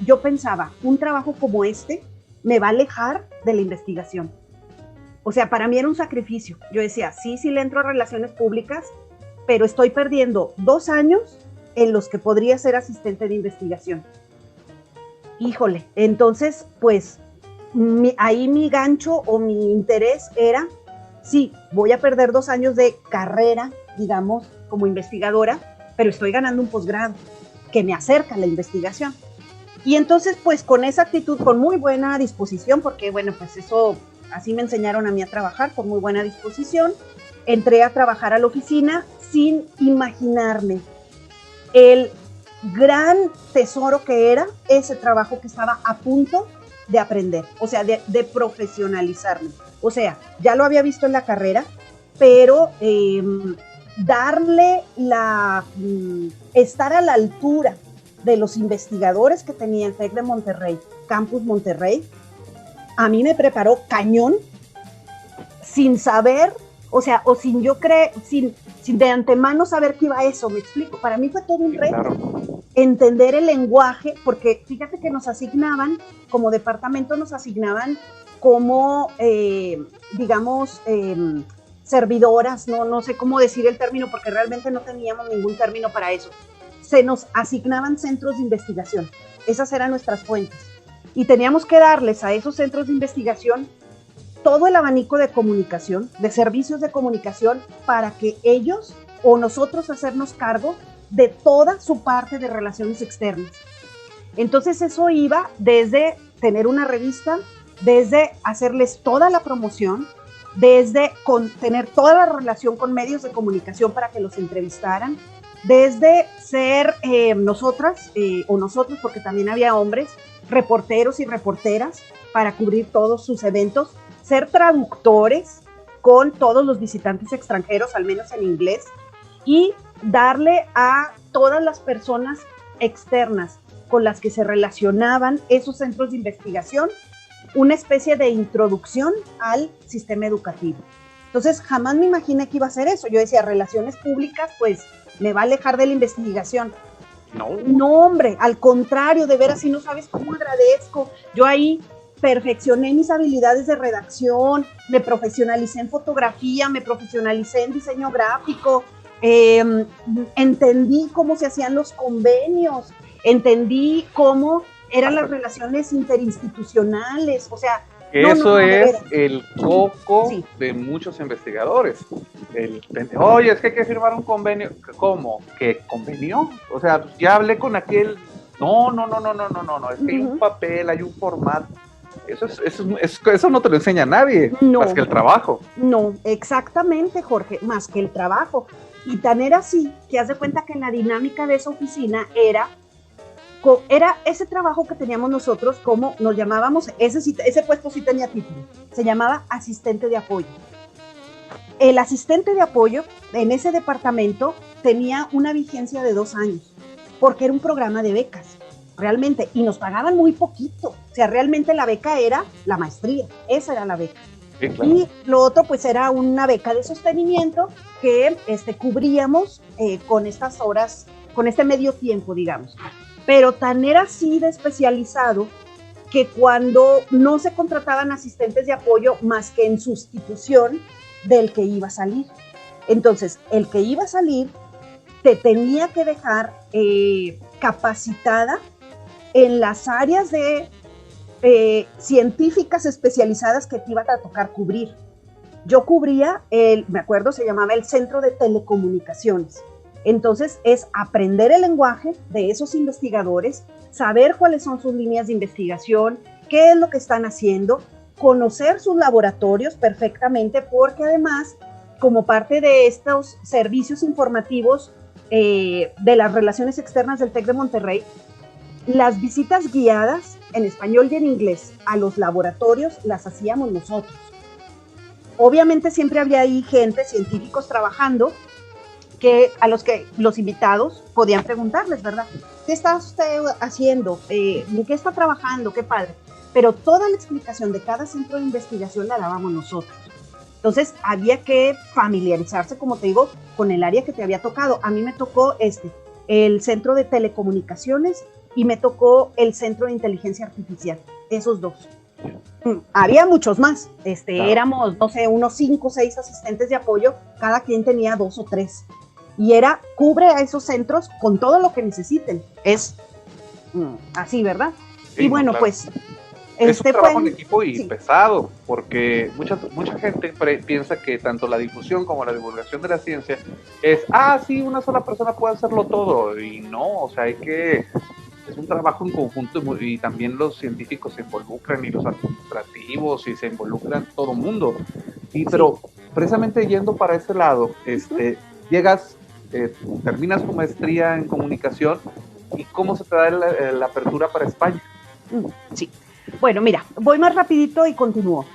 yo pensaba, un trabajo como este me va a alejar de la investigación. O sea, para mí era un sacrificio. Yo decía, sí le entro a relaciones públicas, pero estoy perdiendo 2 años en los que podría ser asistente de investigación. Híjole, entonces, pues, ahí mi gancho o mi interés era, sí, voy a perder 2 años de carrera, digamos, como investigadora, pero estoy ganando un posgrado que me acerca a la investigación. Y entonces, pues, con esa actitud, con muy buena disposición, porque, bueno, pues eso... Así me enseñaron a mí a trabajar, con muy buena disposición. Entré a trabajar a la oficina sin imaginarme el gran tesoro que era ese trabajo que estaba a punto de aprender, o sea, de profesionalizarme. O sea, ya lo había visto en la carrera, pero estar a la altura de los investigadores que tenía el TEC de Monterrey, Campus Monterrey, a mí me preparó cañón, sin saber, o sea, o sin yo sin de antemano saber que iba a eso, me explico. Para mí fue todo un reto, claro, entender el lenguaje, porque fíjate que nos asignaban, como departamento nos asignaban como, digamos, servidoras, no sé cómo decir el término, porque realmente no teníamos ningún término para eso. Se nos asignaban centros de investigación, esas eran nuestras fuentes. Y teníamos que darles a esos centros de investigación todo el abanico de comunicación, de servicios de comunicación, para que ellos o nosotros hacernos cargo de toda su parte de relaciones externas. Entonces eso iba desde tener una revista, desde hacerles toda la promoción, desde tener toda la relación con medios de comunicación para que los entrevistaran, desde ser nosotras o nosotros, porque también había hombres, reporteros y reporteras para cubrir todos sus eventos, ser traductores con todos los visitantes extranjeros, al menos en inglés, y darle a todas las personas externas con las que se relacionaban esos centros de investigación una especie de introducción al sistema educativo. Entonces, jamás me imaginé que iba a ser eso. Yo decía, relaciones públicas, pues me va a alejar de la investigación. No, hombre, al contrario, de veras, si no sabes cómo agradezco. Yo ahí perfeccioné mis habilidades de redacción, me profesionalicé en fotografía, me profesionalicé en diseño gráfico, entendí cómo se hacían los convenios, entendí cómo eran las relaciones interinstitucionales, o sea, eso de es veras. el coco Sí. de muchos investigadores. Oye, es que hay que firmar un convenio. ¿Cómo? ¿Qué convenio? O sea, ya hablé con aquel. No, es que hay un papel, hay un formato. Eso no te lo enseña nadie, No. más que el trabajo. No, exactamente, Jorge, más que el trabajo. Y tan era así que haz de cuenta que en la dinámica de esa oficina era ese trabajo que teníamos nosotros, como nos llamábamos, ese puesto sí tenía título, se llamaba asistente de apoyo. El asistente de apoyo en ese departamento tenía una vigencia de 2 años, porque era un programa de becas, realmente, y nos pagaban muy poquito. O sea, realmente la beca era la maestría, esa era la beca. Sí, claro. Y lo otro, pues, era una beca de sostenimiento que cubríamos con estas horas, con este medio tiempo, digamos. Pero tan era así de especializado que cuando no se contrataban asistentes de apoyo más que en sustitución del que iba a salir. Entonces, el que iba a salir te tenía que dejar capacitada en las áreas de científicas especializadas que te iba a tocar cubrir. Yo cubría, me acuerdo, se llamaba el Centro de Telecomunicaciones. Entonces, es aprender el lenguaje de esos investigadores, saber cuáles son sus líneas de investigación, qué es lo que están haciendo, conocer sus laboratorios perfectamente, porque además, como parte de estos servicios informativos de las relaciones externas del TEC de Monterrey, las visitas guiadas en español y en inglés a los laboratorios las hacíamos nosotros. Obviamente siempre había ahí gente, científicos trabajando, a los que los invitados podían preguntarles, ¿verdad? ¿Qué está usted haciendo? ¿En qué está trabajando? ¡Qué padre! Pero toda la explicación de cada centro de investigación la dábamos nosotros. Entonces había que familiarizarse, como te digo, con el área que te había tocado. A mí me tocó el Centro de Telecomunicaciones y me tocó el Centro de Inteligencia Artificial, esos dos. Había muchos más, claro. Éramos, no sé, unos 5 o 6 asistentes de apoyo, cada quien tenía 2 o 3. Y cubre a esos centros con todo lo que necesiten. Es así, ¿verdad? Sí, y bueno, claro. Pues... Es un trabajo en equipo y sí. Pesado, porque mucha gente piensa que tanto la difusión como la divulgación de la ciencia es, sí, una sola persona puede hacerlo todo, y no, o sea, es un trabajo en conjunto y también los científicos se involucran y los administrativos y se involucran todo el mundo. Pero precisamente yendo para ese lado, llegas, terminas tu maestría en comunicación, ¿y cómo se te da la apertura para España? Sí. Bueno, mira, voy más rapidito y continúo.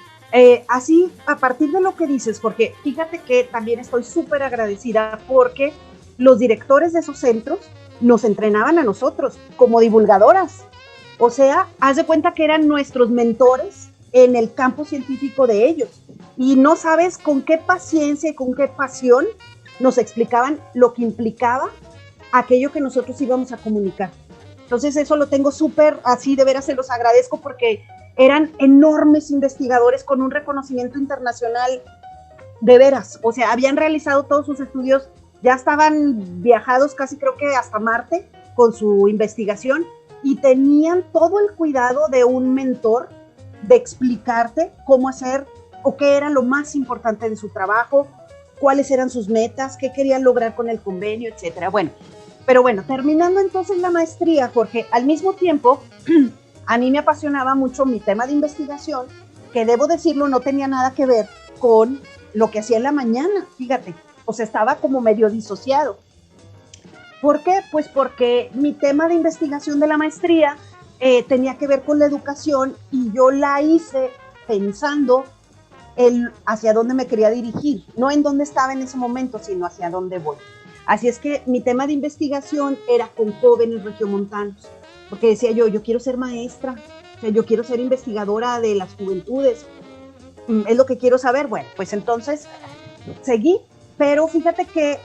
Así, a partir de lo que dices, Jorge, fíjate que también estoy súper agradecida porque los directores de esos centros nos entrenaban a nosotros como divulgadoras. O sea, haz de cuenta que eran nuestros mentores en el campo científico de ellos. Y no sabes con qué paciencia y con qué pasión nos explicaban lo que implicaba aquello que nosotros íbamos a comunicar. Entonces eso lo tengo súper, así de veras se los agradezco porque eran enormes investigadores con un reconocimiento internacional de veras. O sea, habían realizado todos sus estudios, ya estaban viajados casi creo que hasta Marte con su investigación y tenían todo el cuidado de un mentor de explicarte cómo hacer o qué era lo más importante de su trabajo, cuáles eran sus metas, qué querían lograr con el convenio, etcétera. Pero bueno, terminando entonces la maestría, Jorge, al mismo tiempo, a mí me apasionaba mucho mi tema de investigación, que debo decirlo, no tenía nada que ver con lo que hacía en la mañana, fíjate, o sea, estaba como medio disociado. ¿Por qué? Pues porque mi tema de investigación de la maestría tenía que ver con la educación y yo la hice pensando hacia dónde me quería dirigir, no en dónde estaba en ese momento, sino hacia dónde voy. Así es que mi tema de investigación era con jóvenes regiomontanos, porque decía yo quiero ser maestra, o sea, yo quiero ser investigadora de las juventudes, es lo que quiero saber. Bueno, pues entonces seguí, pero fíjate que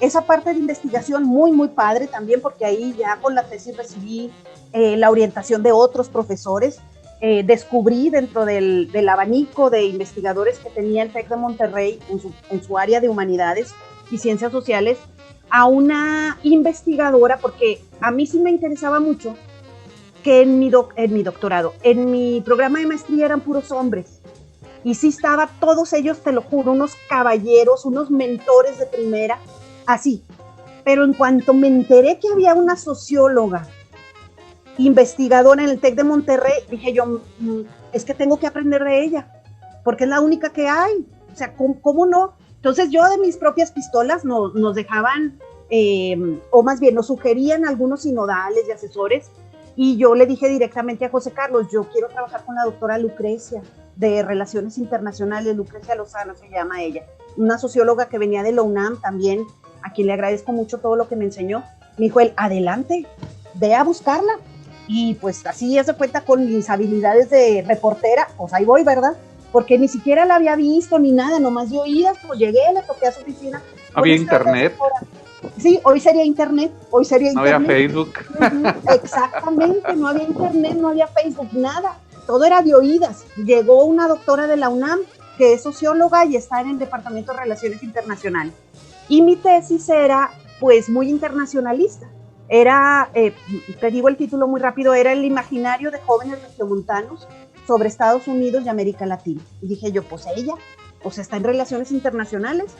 esa parte de investigación muy, muy padre también, porque ahí ya con la tesis recibí la orientación de otros profesores, descubrí dentro del abanico de investigadores que tenía el TEC de Monterrey en su área de humanidades, y Ciencias Sociales a una investigadora, porque a mí sí me interesaba mucho que en mi doctorado, en mi programa de maestría eran puros hombres. Y sí estaba, todos ellos, te lo juro, unos caballeros, unos mentores de primera, así. Pero en cuanto me enteré que había una socióloga investigadora en el TEC de Monterrey, dije yo, es que tengo que aprender de ella, porque es la única que hay. O sea, ¿cómo no? Entonces yo de mis propias pistolas nos dejaban, o más bien nos sugerían algunos sinodales y asesores, y yo le dije directamente a José Carlos, yo quiero trabajar con la doctora Lucrecia, de Relaciones Internacionales, Lucrecia Lozano se llama ella, una socióloga que venía de la UNAM también, a quien le agradezco mucho todo lo que me enseñó. Me dijo él, adelante, ve a buscarla. Y pues así ya se cuenta con mis habilidades de reportera, pues ahí voy, ¿verdad? Porque ni siquiera la había visto ni nada, nomás de oídas, pues llegué, le toqué a su oficina. ¿Había internet? Sí, hoy sería internet, No había Facebook. Exactamente, no había internet, no había Facebook, nada, todo era de oídas. Llegó una doctora de la UNAM, que es socióloga y está en el Departamento de Relaciones Internacionales. Y mi tesis era, pues, muy internacionalista. Era, te digo el título muy rápido, era el imaginario de jóvenes regiomontanos sobre Estados Unidos y América Latina. Y dije yo, pues ella, pues está en Relaciones Internacionales,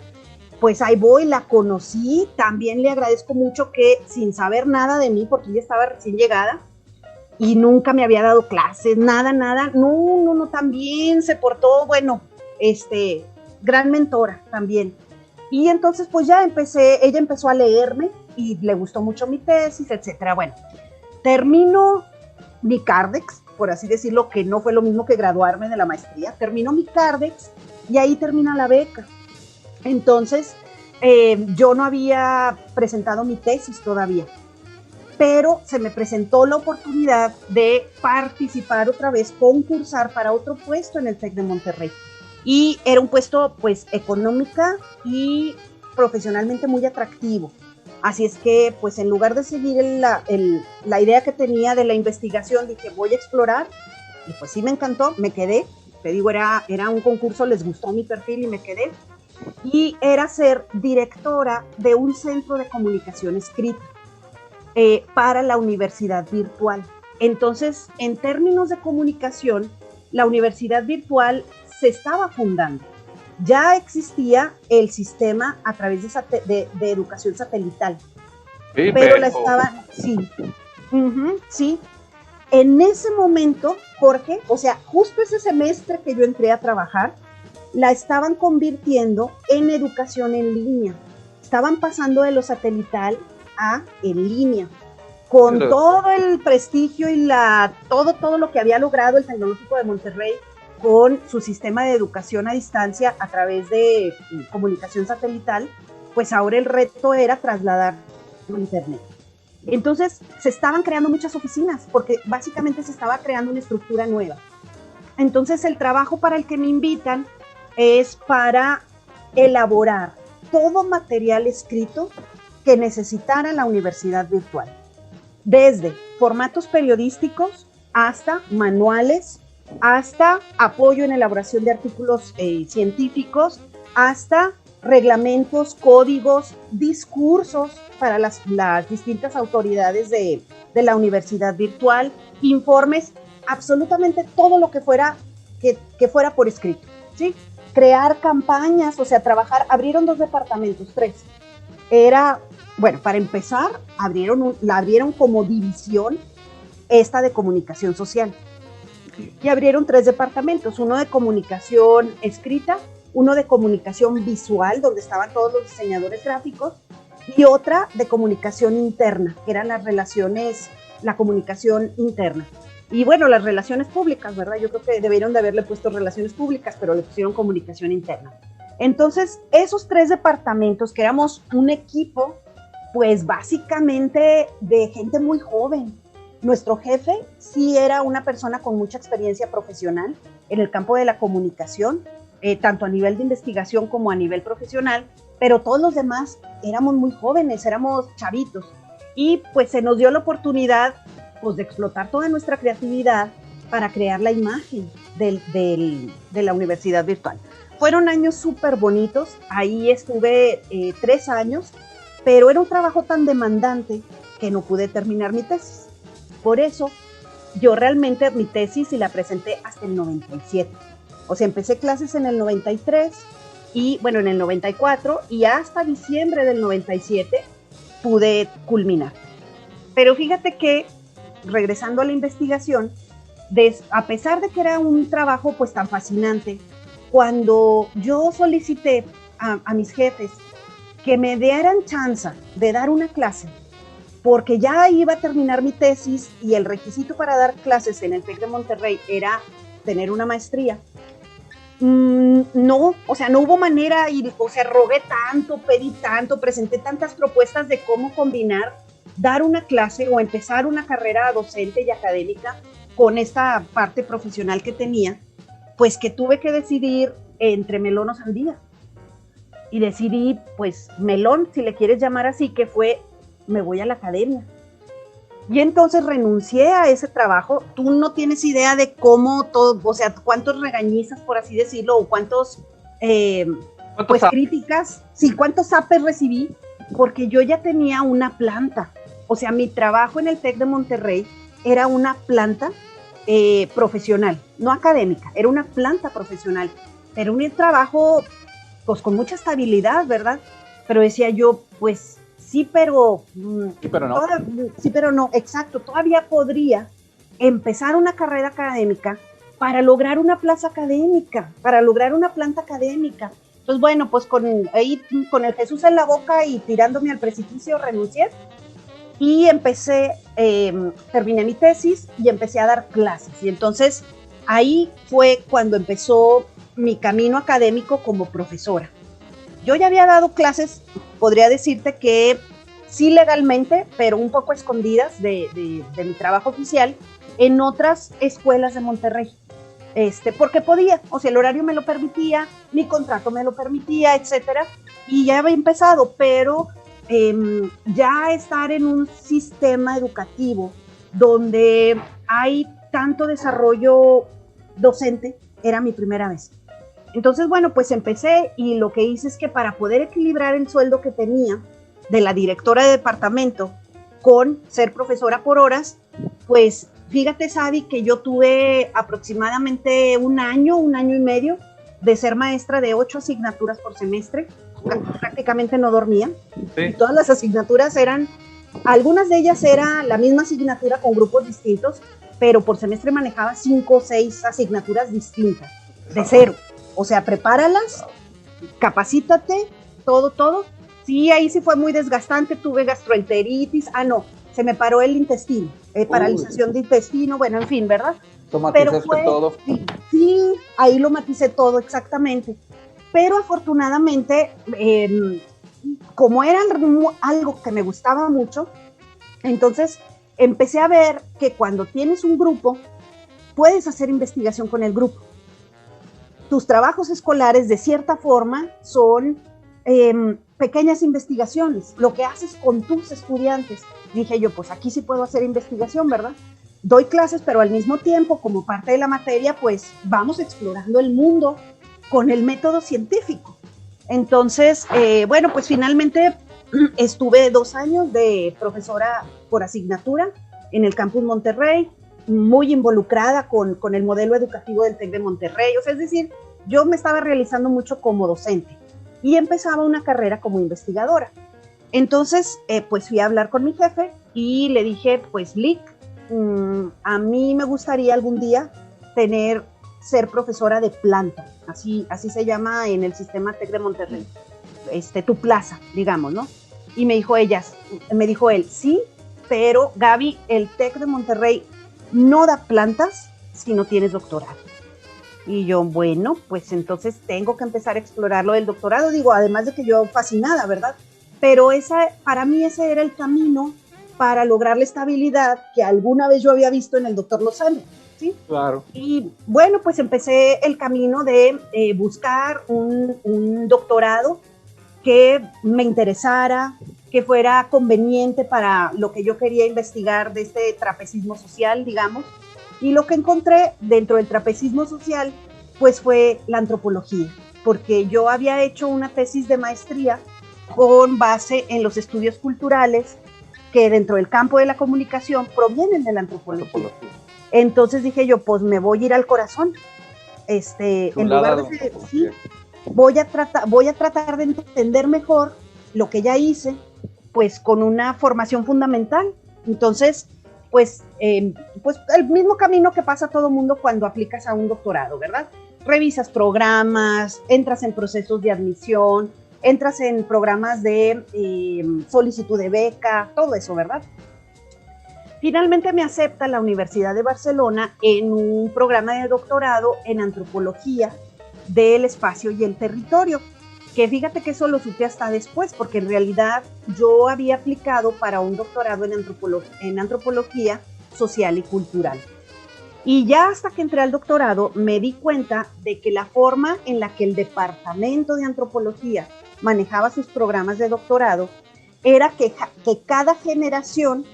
pues ahí voy, la conocí, también le agradezco mucho que sin saber nada de mí, porque ella estaba recién llegada y nunca me había dado clases, nada, no, también se portó, bueno, gran mentora también. Y entonces pues ya ella empezó a leerme y le gustó mucho mi tesis, etcétera. Bueno, termino mi Cardex, por así decirlo, que no fue lo mismo que graduarme de la maestría, termino mi Cardex y ahí termina la beca. Entonces, yo no había presentado mi tesis todavía, pero se me presentó la oportunidad de participar otra vez, concursar para otro puesto en el TEC de Monterrey. Y era un puesto, pues, económica y profesionalmente muy atractivo. Así es que, pues, en lugar de seguir la idea que tenía de la investigación, dije, voy a explorar. Y pues sí me encantó, me quedé. Te digo, era un concurso, les gustó mi perfil y me quedé. Y era ser directora de un centro de comunicación escrita para la universidad virtual. Entonces, en términos de comunicación, la universidad virtual se estaba fundando. Ya existía el sistema a través de educación satelital. Sí, pero la estaban, sí, sí. En ese momento, Jorge, o sea, justo ese semestre que yo entré a trabajar, la estaban convirtiendo en educación en línea. Estaban pasando de lo satelital a en línea, con todo el prestigio y todo lo que había logrado el Tecnológico de Monterrey con su sistema de educación a distancia a través de comunicación satelital, pues ahora el reto era trasladar a internet. Entonces se estaban creando muchas oficinas, porque básicamente se estaba creando una estructura nueva. Entonces el trabajo para el que me invitan es para elaborar todo material escrito que necesitara la universidad virtual, desde formatos periodísticos hasta manuales, hasta apoyo en elaboración de artículos científicos, hasta reglamentos, códigos, discursos para las distintas autoridades de la universidad virtual, informes, absolutamente todo lo que fuera por escrito, ¿sí? Crear campañas, o sea, trabajar, abrieron 2 departamentos, 3. Bueno, para empezar, la abrieron como división esta de comunicación social. Y abrieron 3 departamentos, uno de comunicación escrita, uno de comunicación visual, donde estaban todos los diseñadores gráficos, y otra de comunicación interna, que eran la comunicación interna. Y bueno, las relaciones públicas, ¿verdad? Yo creo que debieron de haberle puesto relaciones públicas, pero le pusieron comunicación interna. Entonces, esos 3 departamentos, que éramos un equipo, pues básicamente de gente muy joven. Nuestro jefe sí era una persona con mucha experiencia profesional en el campo de la comunicación, tanto a nivel de investigación como a nivel profesional, pero todos los demás éramos muy jóvenes, éramos chavitos. Y pues se nos dio la oportunidad pues, de explotar toda nuestra creatividad para crear la imagen de la universidad virtual. fueron años súper bonitos, ahí estuve 3 años, pero era un trabajo tan demandante que no pude terminar mi tesis. Por eso, yo realmente mi tesis y la presenté hasta el 97. O sea, empecé clases en el 93 y, bueno, en el 94 y hasta diciembre del 97 pude culminar. Pero fíjate que, regresando a la investigación, a pesar de que era un trabajo pues tan fascinante, cuando yo solicité a mis jefes que me dieran chance de dar una clase, porque ya iba a terminar mi tesis y el requisito para dar clases en el TEC de Monterrey era tener una maestría. No, o sea, no hubo manera, o sea, rogué tanto, pedí tanto, presenté tantas propuestas de cómo combinar dar una clase o empezar una carrera docente y académica con esta parte profesional que tenía, pues que tuve que decidir entre melón o sandía. Y decidí, pues, melón, si le quieres llamar así, que fue, me voy a la academia. Y entonces renuncié a ese trabajo. Tú no tienes idea de cómo todo, o sea, cuántos regañizas, por así decirlo, o cuántos, pues, críticas, sí, cuántos zapes recibí, porque yo ya tenía una planta. O sea, mi trabajo en el TEC de Monterrey era una planta profesional, no académica, era una planta profesional. Era un trabajo, pues, con mucha estabilidad, ¿verdad? Pero decía yo, pues, sí, pero no. Sí, pero no, exacto. Todavía podría empezar una carrera académica para lograr una plaza académica, para lograr una planta académica. Entonces, bueno, pues con el Jesús en la boca y tirándome al precipicio, renuncié y terminé mi tesis y empecé a dar clases. Y entonces ahí fue cuando empezó mi camino académico como profesora. Yo ya había dado clases, podría decirte que sí legalmente, pero un poco escondidas de mi trabajo oficial, en otras escuelas de Monterrey, porque podía, o sea, el horario me lo permitía, mi contrato me lo permitía, etcétera, y ya había empezado, pero ya estar en un sistema educativo donde hay tanto desarrollo docente, era mi primera vez. Entonces, bueno, pues empecé y lo que hice es que para poder equilibrar el sueldo que tenía de la directora de departamento con ser profesora por horas, pues fíjate, Sabi, que yo tuve aproximadamente un año y medio de ser maestra de 8 asignaturas por semestre. Prácticamente no dormía. Sí. Y todas las asignaturas algunas de ellas era la misma asignatura con grupos distintos, pero por semestre manejaba 5 o 6 asignaturas distintas, de cero. O sea, prepáralas, capacítate, todo. Sí, ahí sí fue muy desgastante, tuve gastroenteritis, se me paró el intestino, paralización de intestino, bueno, en fin, ¿verdad? Pero todo. Sí, ahí lo maticé todo, exactamente. Pero afortunadamente, como era algo que me gustaba mucho, entonces empecé a ver que cuando tienes un grupo, puedes hacer investigación con el grupo. Tus trabajos escolares, de cierta forma, son pequeñas investigaciones, lo que haces con tus estudiantes. Dije yo, pues aquí sí puedo hacer investigación, ¿verdad? Doy clases, pero al mismo tiempo, como parte de la materia, pues vamos explorando el mundo con el método científico. Entonces, bueno, pues finalmente estuve 2 años de profesora por asignatura en el Campus Monterrey, muy involucrada con el modelo educativo del TEC de Monterrey. O sea, es decir, yo me estaba realizando mucho como docente y empezaba una carrera como investigadora. Entonces, pues fui a hablar con mi jefe y le dije, pues, Lic, a mí me gustaría algún día ser profesora de planta, así se llama en el sistema TEC de Monterrey, tu plaza, digamos, ¿no? Y me dijo él, sí, pero Gaby, el TEC de Monterrey no da plantas si no tienes doctorado. Y yo, bueno, pues entonces tengo que empezar a explorar lo del doctorado, digo, además de que yo fascinada, ¿verdad? Pero para mí ese era el camino para lograr la estabilidad que alguna vez yo había visto en el doctor Lozano, ¿sí? Claro. Y bueno, pues empecé el camino de buscar un doctorado que me interesara, que fuera conveniente para lo que yo quería investigar de este trapecismo social, digamos. Y lo que encontré dentro del trapecismo social, pues fue la antropología. porque yo había hecho una tesis de maestría con base en los estudios culturales que dentro del campo de la comunicación provienen de la antropología. Entonces dije yo, pues me voy a ir al corazón. En lugar de sí, voy a tratar de entender mejor lo que ya hice, pues con una formación fundamental. Entonces, pues el mismo camino que pasa todo mundo cuando aplicas a un doctorado, ¿verdad? Revisas programas, entras en procesos de admisión, entras en programas de solicitud de beca, todo eso, ¿verdad? Finalmente me acepta la Universidad de Barcelona en un programa de doctorado en antropología del espacio y el territorio, que fíjate que eso lo supe hasta después, porque en realidad yo había aplicado para un doctorado en antropología social y cultural. Y ya hasta que entré al doctorado me di cuenta de que la forma en la que el departamento de antropología manejaba sus programas de doctorado era que cada generación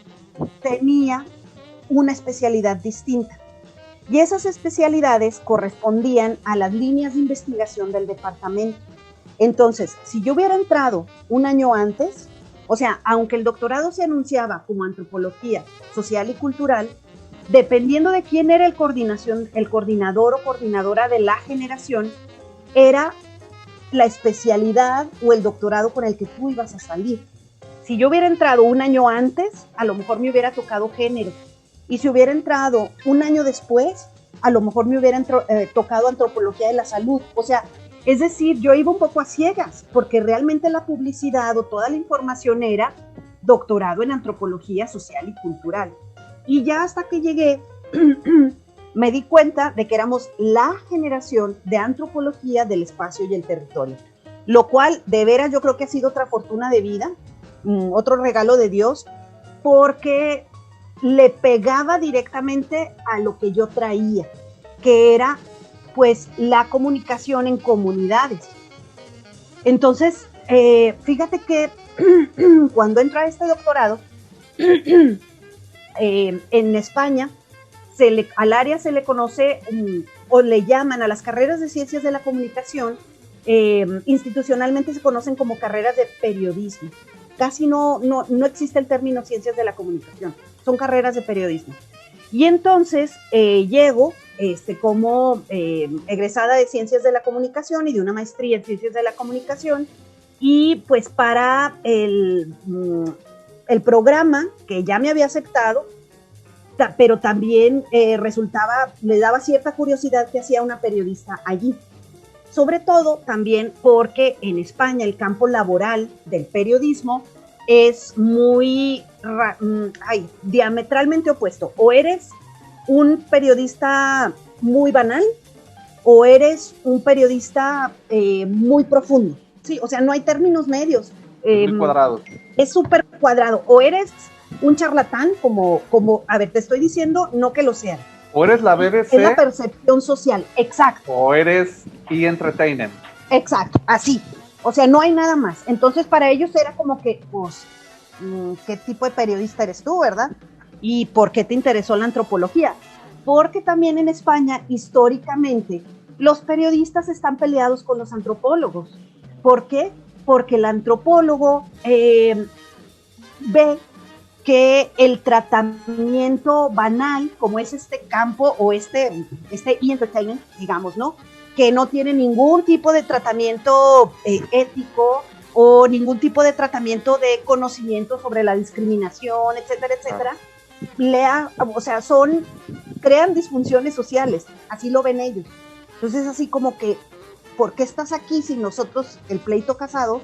tenía una especialidad distinta. Y esas especialidades correspondían a las líneas de investigación del departamento. Entonces, si yo hubiera entrado un año antes, o sea, aunque el doctorado se anunciaba como antropología social y cultural, dependiendo de quién era el coordinador o coordinadora de la generación, era la especialidad o el doctorado con el que tú ibas a salir. Si yo hubiera entrado un año antes, a lo mejor me hubiera tocado género. Y si hubiera entrado un año después, a lo mejor me hubiera tocado antropología de la salud. O sea, es decir, yo iba un poco a ciegas, porque realmente la publicidad o toda la información era doctorado en antropología social y cultural. Y ya hasta que llegué, me di cuenta de que éramos la generación de antropología del espacio y el territorio. Lo cual, de veras, yo creo que ha sido otra fortuna de vida, otro regalo de Dios, porque le pegaba directamente a lo que yo traía, que era pues la comunicación en comunidades. Entonces, fíjate que cuando entré a este doctorado, en España, al área se le conoce o le llaman a las carreras de ciencias de la comunicación, institucionalmente se conocen como carreras de periodismo. Casi no existe el término ciencias de la comunicación, son carreras de periodismo. Y entonces llego como egresada de ciencias de la comunicación y de una maestría en ciencias de la comunicación, y pues para el programa que ya me había aceptado, pero también le daba cierta curiosidad que hacía una periodista allí. Sobre todo también porque en España el campo laboral del periodismo es muy diametralmente opuesto. O eres un periodista muy banal o eres un periodista muy profundo. Sí, o sea, no hay términos medios. Muy cuadrado. Es súper cuadrado. O eres un charlatán, como, a ver, te estoy diciendo, no que lo sean. O eres la BBC. Es la percepción social, exacto. O eres E! Exacto, así. O sea, no hay nada más. Entonces, para ellos era como que, pues, ¿qué tipo de periodista eres tú, verdad? ¿Y por qué te interesó la antropología? Porque también en España, históricamente, los periodistas están peleados con los antropólogos. ¿Por qué? Porque el antropólogo ve que el tratamiento banal, como es este campo o este e-entertainment, digamos, ¿no? Que no tiene ningún tipo de tratamiento ético o ningún tipo de tratamiento de conocimiento sobre la discriminación, etcétera, etcétera, crean disfunciones sociales, así lo ven ellos. Entonces, así como que, ¿por qué estás aquí si nosotros, el pleito casado,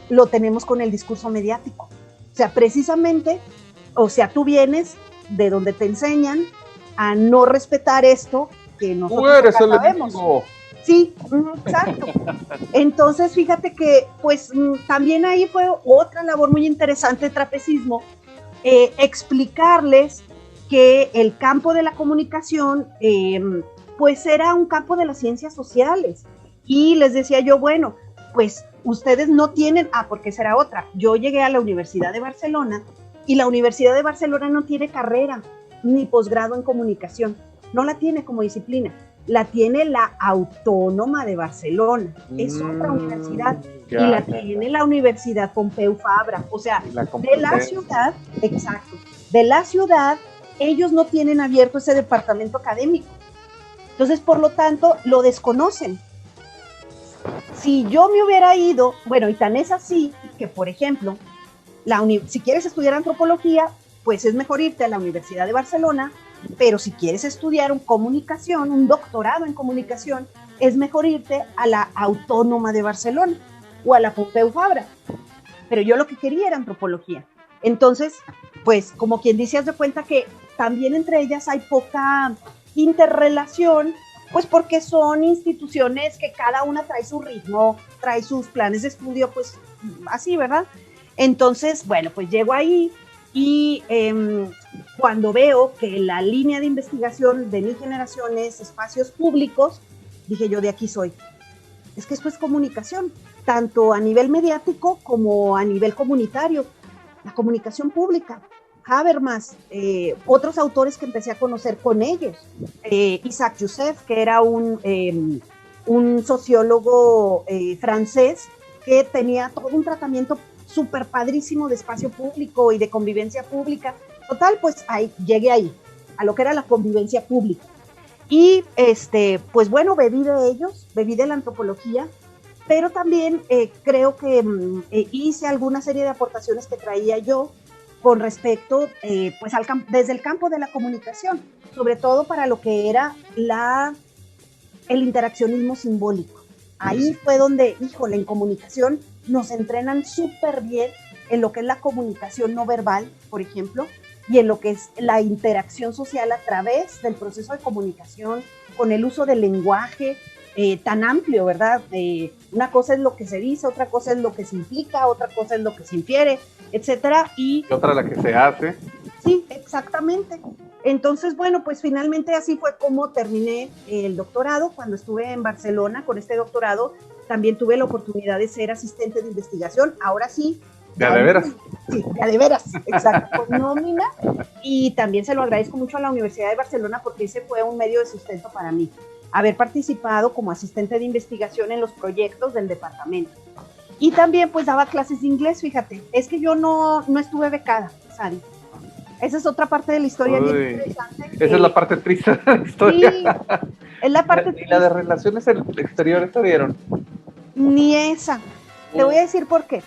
lo tenemos con el discurso mediático? O sea, precisamente, tú vienes de donde te enseñan a no respetar esto que nosotros sabemos. Sí, exacto. Entonces, fíjate que, pues, también ahí fue otra labor muy interesante de trapecismo, explicarles que el campo de la comunicación, pues, era un campo de las ciencias sociales. Y les decía yo, bueno, pues, ustedes no tienen, porque será otra. Yo llegué a la Universidad de Barcelona y la Universidad de Barcelona no tiene carrera ni posgrado en comunicación, no la tiene como disciplina. la tiene la Autónoma de Barcelona, es otra universidad, y la tiene la Universidad Pompeu Fabra, o sea, de la ciudad, exacto, de la ciudad, ellos no tienen abierto ese departamento académico, entonces, por lo tanto, lo desconocen. Si yo me hubiera ido, bueno, y tan es así que, por ejemplo, si quieres estudiar antropología, pues es mejor irte a la Universidad de Barcelona, pero si quieres estudiar un doctorado en comunicación, es mejor irte a la Autónoma de Barcelona o a la Pompeu Fabra. Pero yo lo que quería era antropología. Entonces, pues como quien dice, haz de cuenta que también entre ellas hay poca interrelación, pues porque son instituciones que cada una trae su ritmo, trae sus planes de estudio, pues así, ¿verdad? Entonces, bueno, pues llego ahí y cuando veo que la línea de investigación de mi generación es espacios públicos, dije yo, de aquí soy. Es que esto es comunicación, tanto a nivel mediático como a nivel comunitario, la comunicación pública. Habermas, otros autores que empecé a conocer con ellos, Isaac Youssef, que era un sociólogo francés que tenía todo un tratamiento súper padrísimo de espacio público y de convivencia pública. Total, pues llegué ahí, a lo que era la convivencia pública. Y pues bueno, bebí de ellos, bebí de la antropología, pero también creo que hice alguna serie de aportaciones que traía yo con respecto, pues desde el campo de la comunicación, sobre todo para lo que era el interaccionismo simbólico. Ahí fue donde, híjole, en comunicación nos entrenan súper bien en lo que es la comunicación no verbal, por ejemplo, y en lo que es la interacción social a través del proceso de comunicación, con el uso del lenguaje tan amplio, ¿verdad? Una cosa es lo que se dice, otra cosa es lo que se implica, otra cosa es lo que se infiere, etcétera. Y otra la que se hace. Sí, exactamente. Entonces, bueno, pues finalmente así fue como terminé el doctorado. Cuando estuve en Barcelona con este doctorado, también tuve la oportunidad de ser asistente de investigación. Ahora sí. ¿De veras? Sí, de veras, exacto, con nómina. Y también se lo agradezco mucho a la Universidad de Barcelona porque ese fue un medio de sustento para mí. Haber participado como asistente de investigación en los proyectos del departamento. Y también pues daba clases de inglés, fíjate. Es que yo no estuve becada, Sari. Esa es otra parte de la historia bien interesante. Esa es la parte triste de la historia. Sí, es la parte triste. ¿Y la de relaciones exteriores te dieron? Ni esa. Te voy a decir por qué.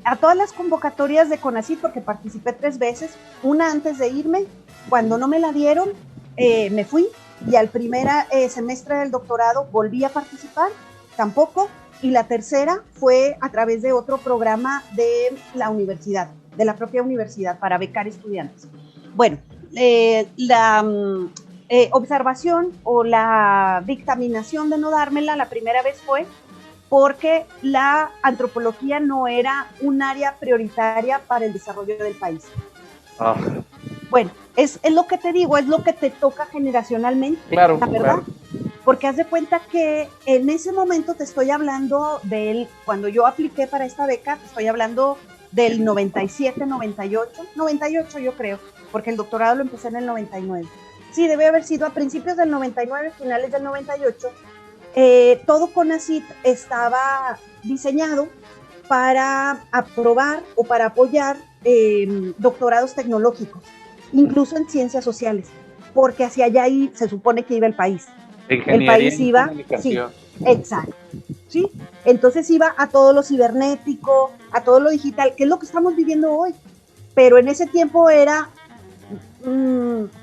A todas las convocatorias de CONACYT, porque participé 3 veces, una antes de irme, cuando no me la dieron, me fui, y al primer semestre del doctorado volví a participar, tampoco, y la tercera fue a través de otro programa de la universidad, de la propia universidad, para becar estudiantes. Bueno, la observación o la dictaminación de no dármela la primera vez fue porque la antropología no era un área prioritaria para el desarrollo del país. Bueno, es lo que te digo, es lo que te toca generacionalmente, claro, la verdad. Claro. Porque haz de cuenta que en ese momento te estoy hablando cuando yo apliqué para esta beca, te estoy hablando del 97, 98 yo creo, porque el doctorado lo empecé en el 99. Sí, debe haber sido a principios del 99, finales del 98. Todo CONACYT estaba diseñado para aprobar o para apoyar doctorados tecnológicos, incluso en ciencias sociales, porque hacia allá se supone que iba el país. El país iba, sí, exacto, ¿sí? Entonces iba a todo lo cibernético, a todo lo digital, que es lo que estamos viviendo hoy, pero en ese tiempo era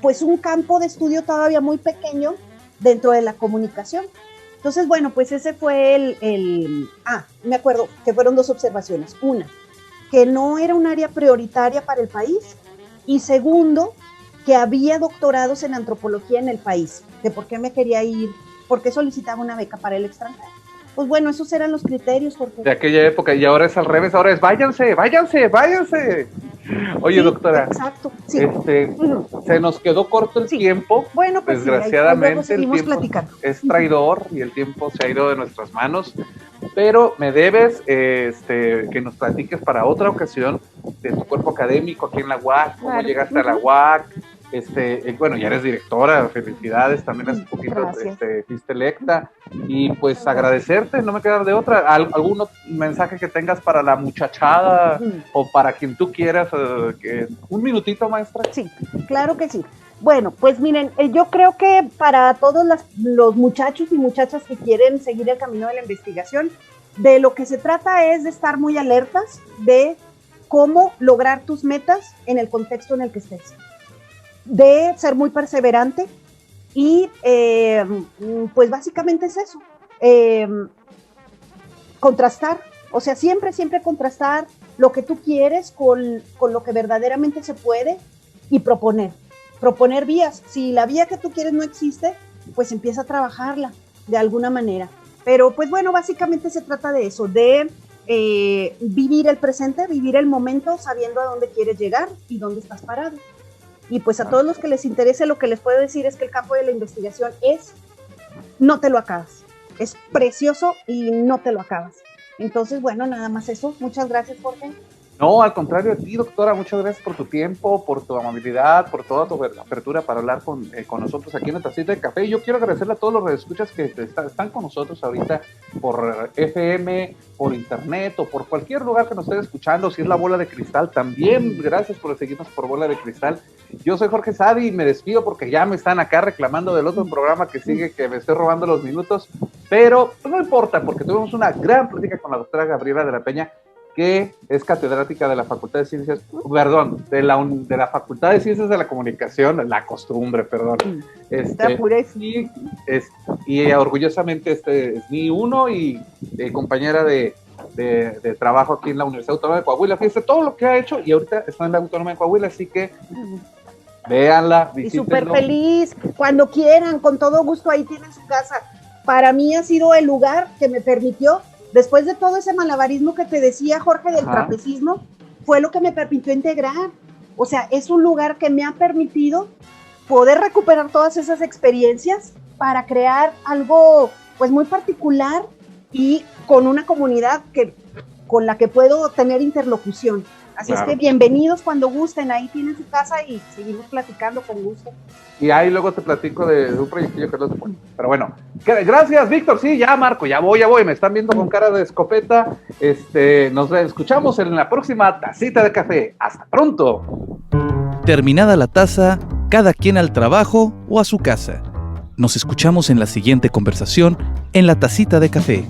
pues un campo de estudio todavía muy pequeño dentro de la comunicación. Entonces, bueno, pues ese fue me acuerdo que fueron 2 observaciones. Una, que no era un área prioritaria para el país, y segundo, que había doctorados en antropología en el país, que por qué me quería ir, por qué solicitaba una beca para el extranjero. Pues bueno, esos eran los criterios. Porque... de aquella época, y ahora es al revés, ahora es váyanse. Oye, sí, doctora, exacto, sí. Se nos quedó corto el tiempo. Bueno, pues desgraciadamente sí, el tiempo platicando. Es traidor y el tiempo se ha ido de nuestras manos, pero me debes que nos platiques para otra ocasión de tu cuerpo académico aquí en la UAC, cómo llegaste a la UAC, Bueno, ya eres directora, felicidades, también hace poquito Gracias. fuiste electa, y pues agradecerte, no me queda de otra. ¿Algún mensaje que tengas para la muchachada o para quien tú quieras? Un minutito, maestra. Sí, claro que sí. Bueno, pues miren, yo creo que para todos los muchachos y muchachas que quieren seguir el camino de la investigación, de lo que se trata es de estar muy alertas de cómo lograr tus metas en el contexto en el que estés, de ser muy perseverante y pues básicamente es eso, contrastar, o sea, siempre contrastar lo que tú quieres con lo que verdaderamente se puede y proponer vías. Si la vía que tú quieres no existe, pues empieza a trabajarla de alguna manera. Pero pues bueno, básicamente se trata de eso, de vivir el presente, vivir el momento sabiendo a dónde quieres llegar y dónde estás parado. Y pues a todos los que les interese, lo que les puedo decir es que el campo de la investigación no te lo acabas. Es precioso y no te lo acabas. Entonces, bueno, nada más eso. Muchas gracias, Jorge. No, al contrario de ti, doctora, muchas gracias por tu tiempo, por tu amabilidad, por toda tu apertura para hablar con nosotros aquí en la Tacita de Café. Y yo quiero agradecerle a todos los radioescuchas que están con nosotros ahorita por FM, por internet o por cualquier lugar que nos esté escuchando. Si es la Bola de Cristal, también gracias por seguirnos por Bola de Cristal. Yo soy Jorge Sadi y me despido porque ya me están acá reclamando del otro programa que sigue, que me estoy robando los minutos, pero pues no importa porque tuvimos una gran plática con la doctora Gabriela de la Peña, que es catedrática de la Facultad de Ciencias, de la Facultad de Ciencias de la Comunicación, la costumbre, perdón. Y orgullosamente es mi uno y compañera de trabajo aquí en la Universidad Autónoma de Coahuila. Fíjense todo lo que ha hecho y ahorita está en la Autónoma de Coahuila, así que véanla, visítenlo. Y súper feliz, cuando quieran, con todo gusto, ahí tienen su casa. Para mí ha sido el lugar que me permitió, después de todo ese malabarismo que te decía, Jorge, del trapecismo, fue lo que me permitió integrar. O sea, es un lugar que me ha permitido poder recuperar todas esas experiencias para crear algo pues muy particular y con una comunidad con la que puedo tener interlocución. Así claro. Es que bienvenidos cuando gusten, ahí tienen su casa y seguimos platicando con gusto. Y ahí luego te platico de un proyectillo que no se pone. Pero bueno, gracias, Víctor. Sí, ya, Marco, ya voy. Me están viendo con cara de escopeta. Nos escuchamos en la próxima Tacita de Café. ¡Hasta pronto! Terminada la taza, cada quien al trabajo o a su casa. Nos escuchamos en la siguiente conversación en la Tacita de Café.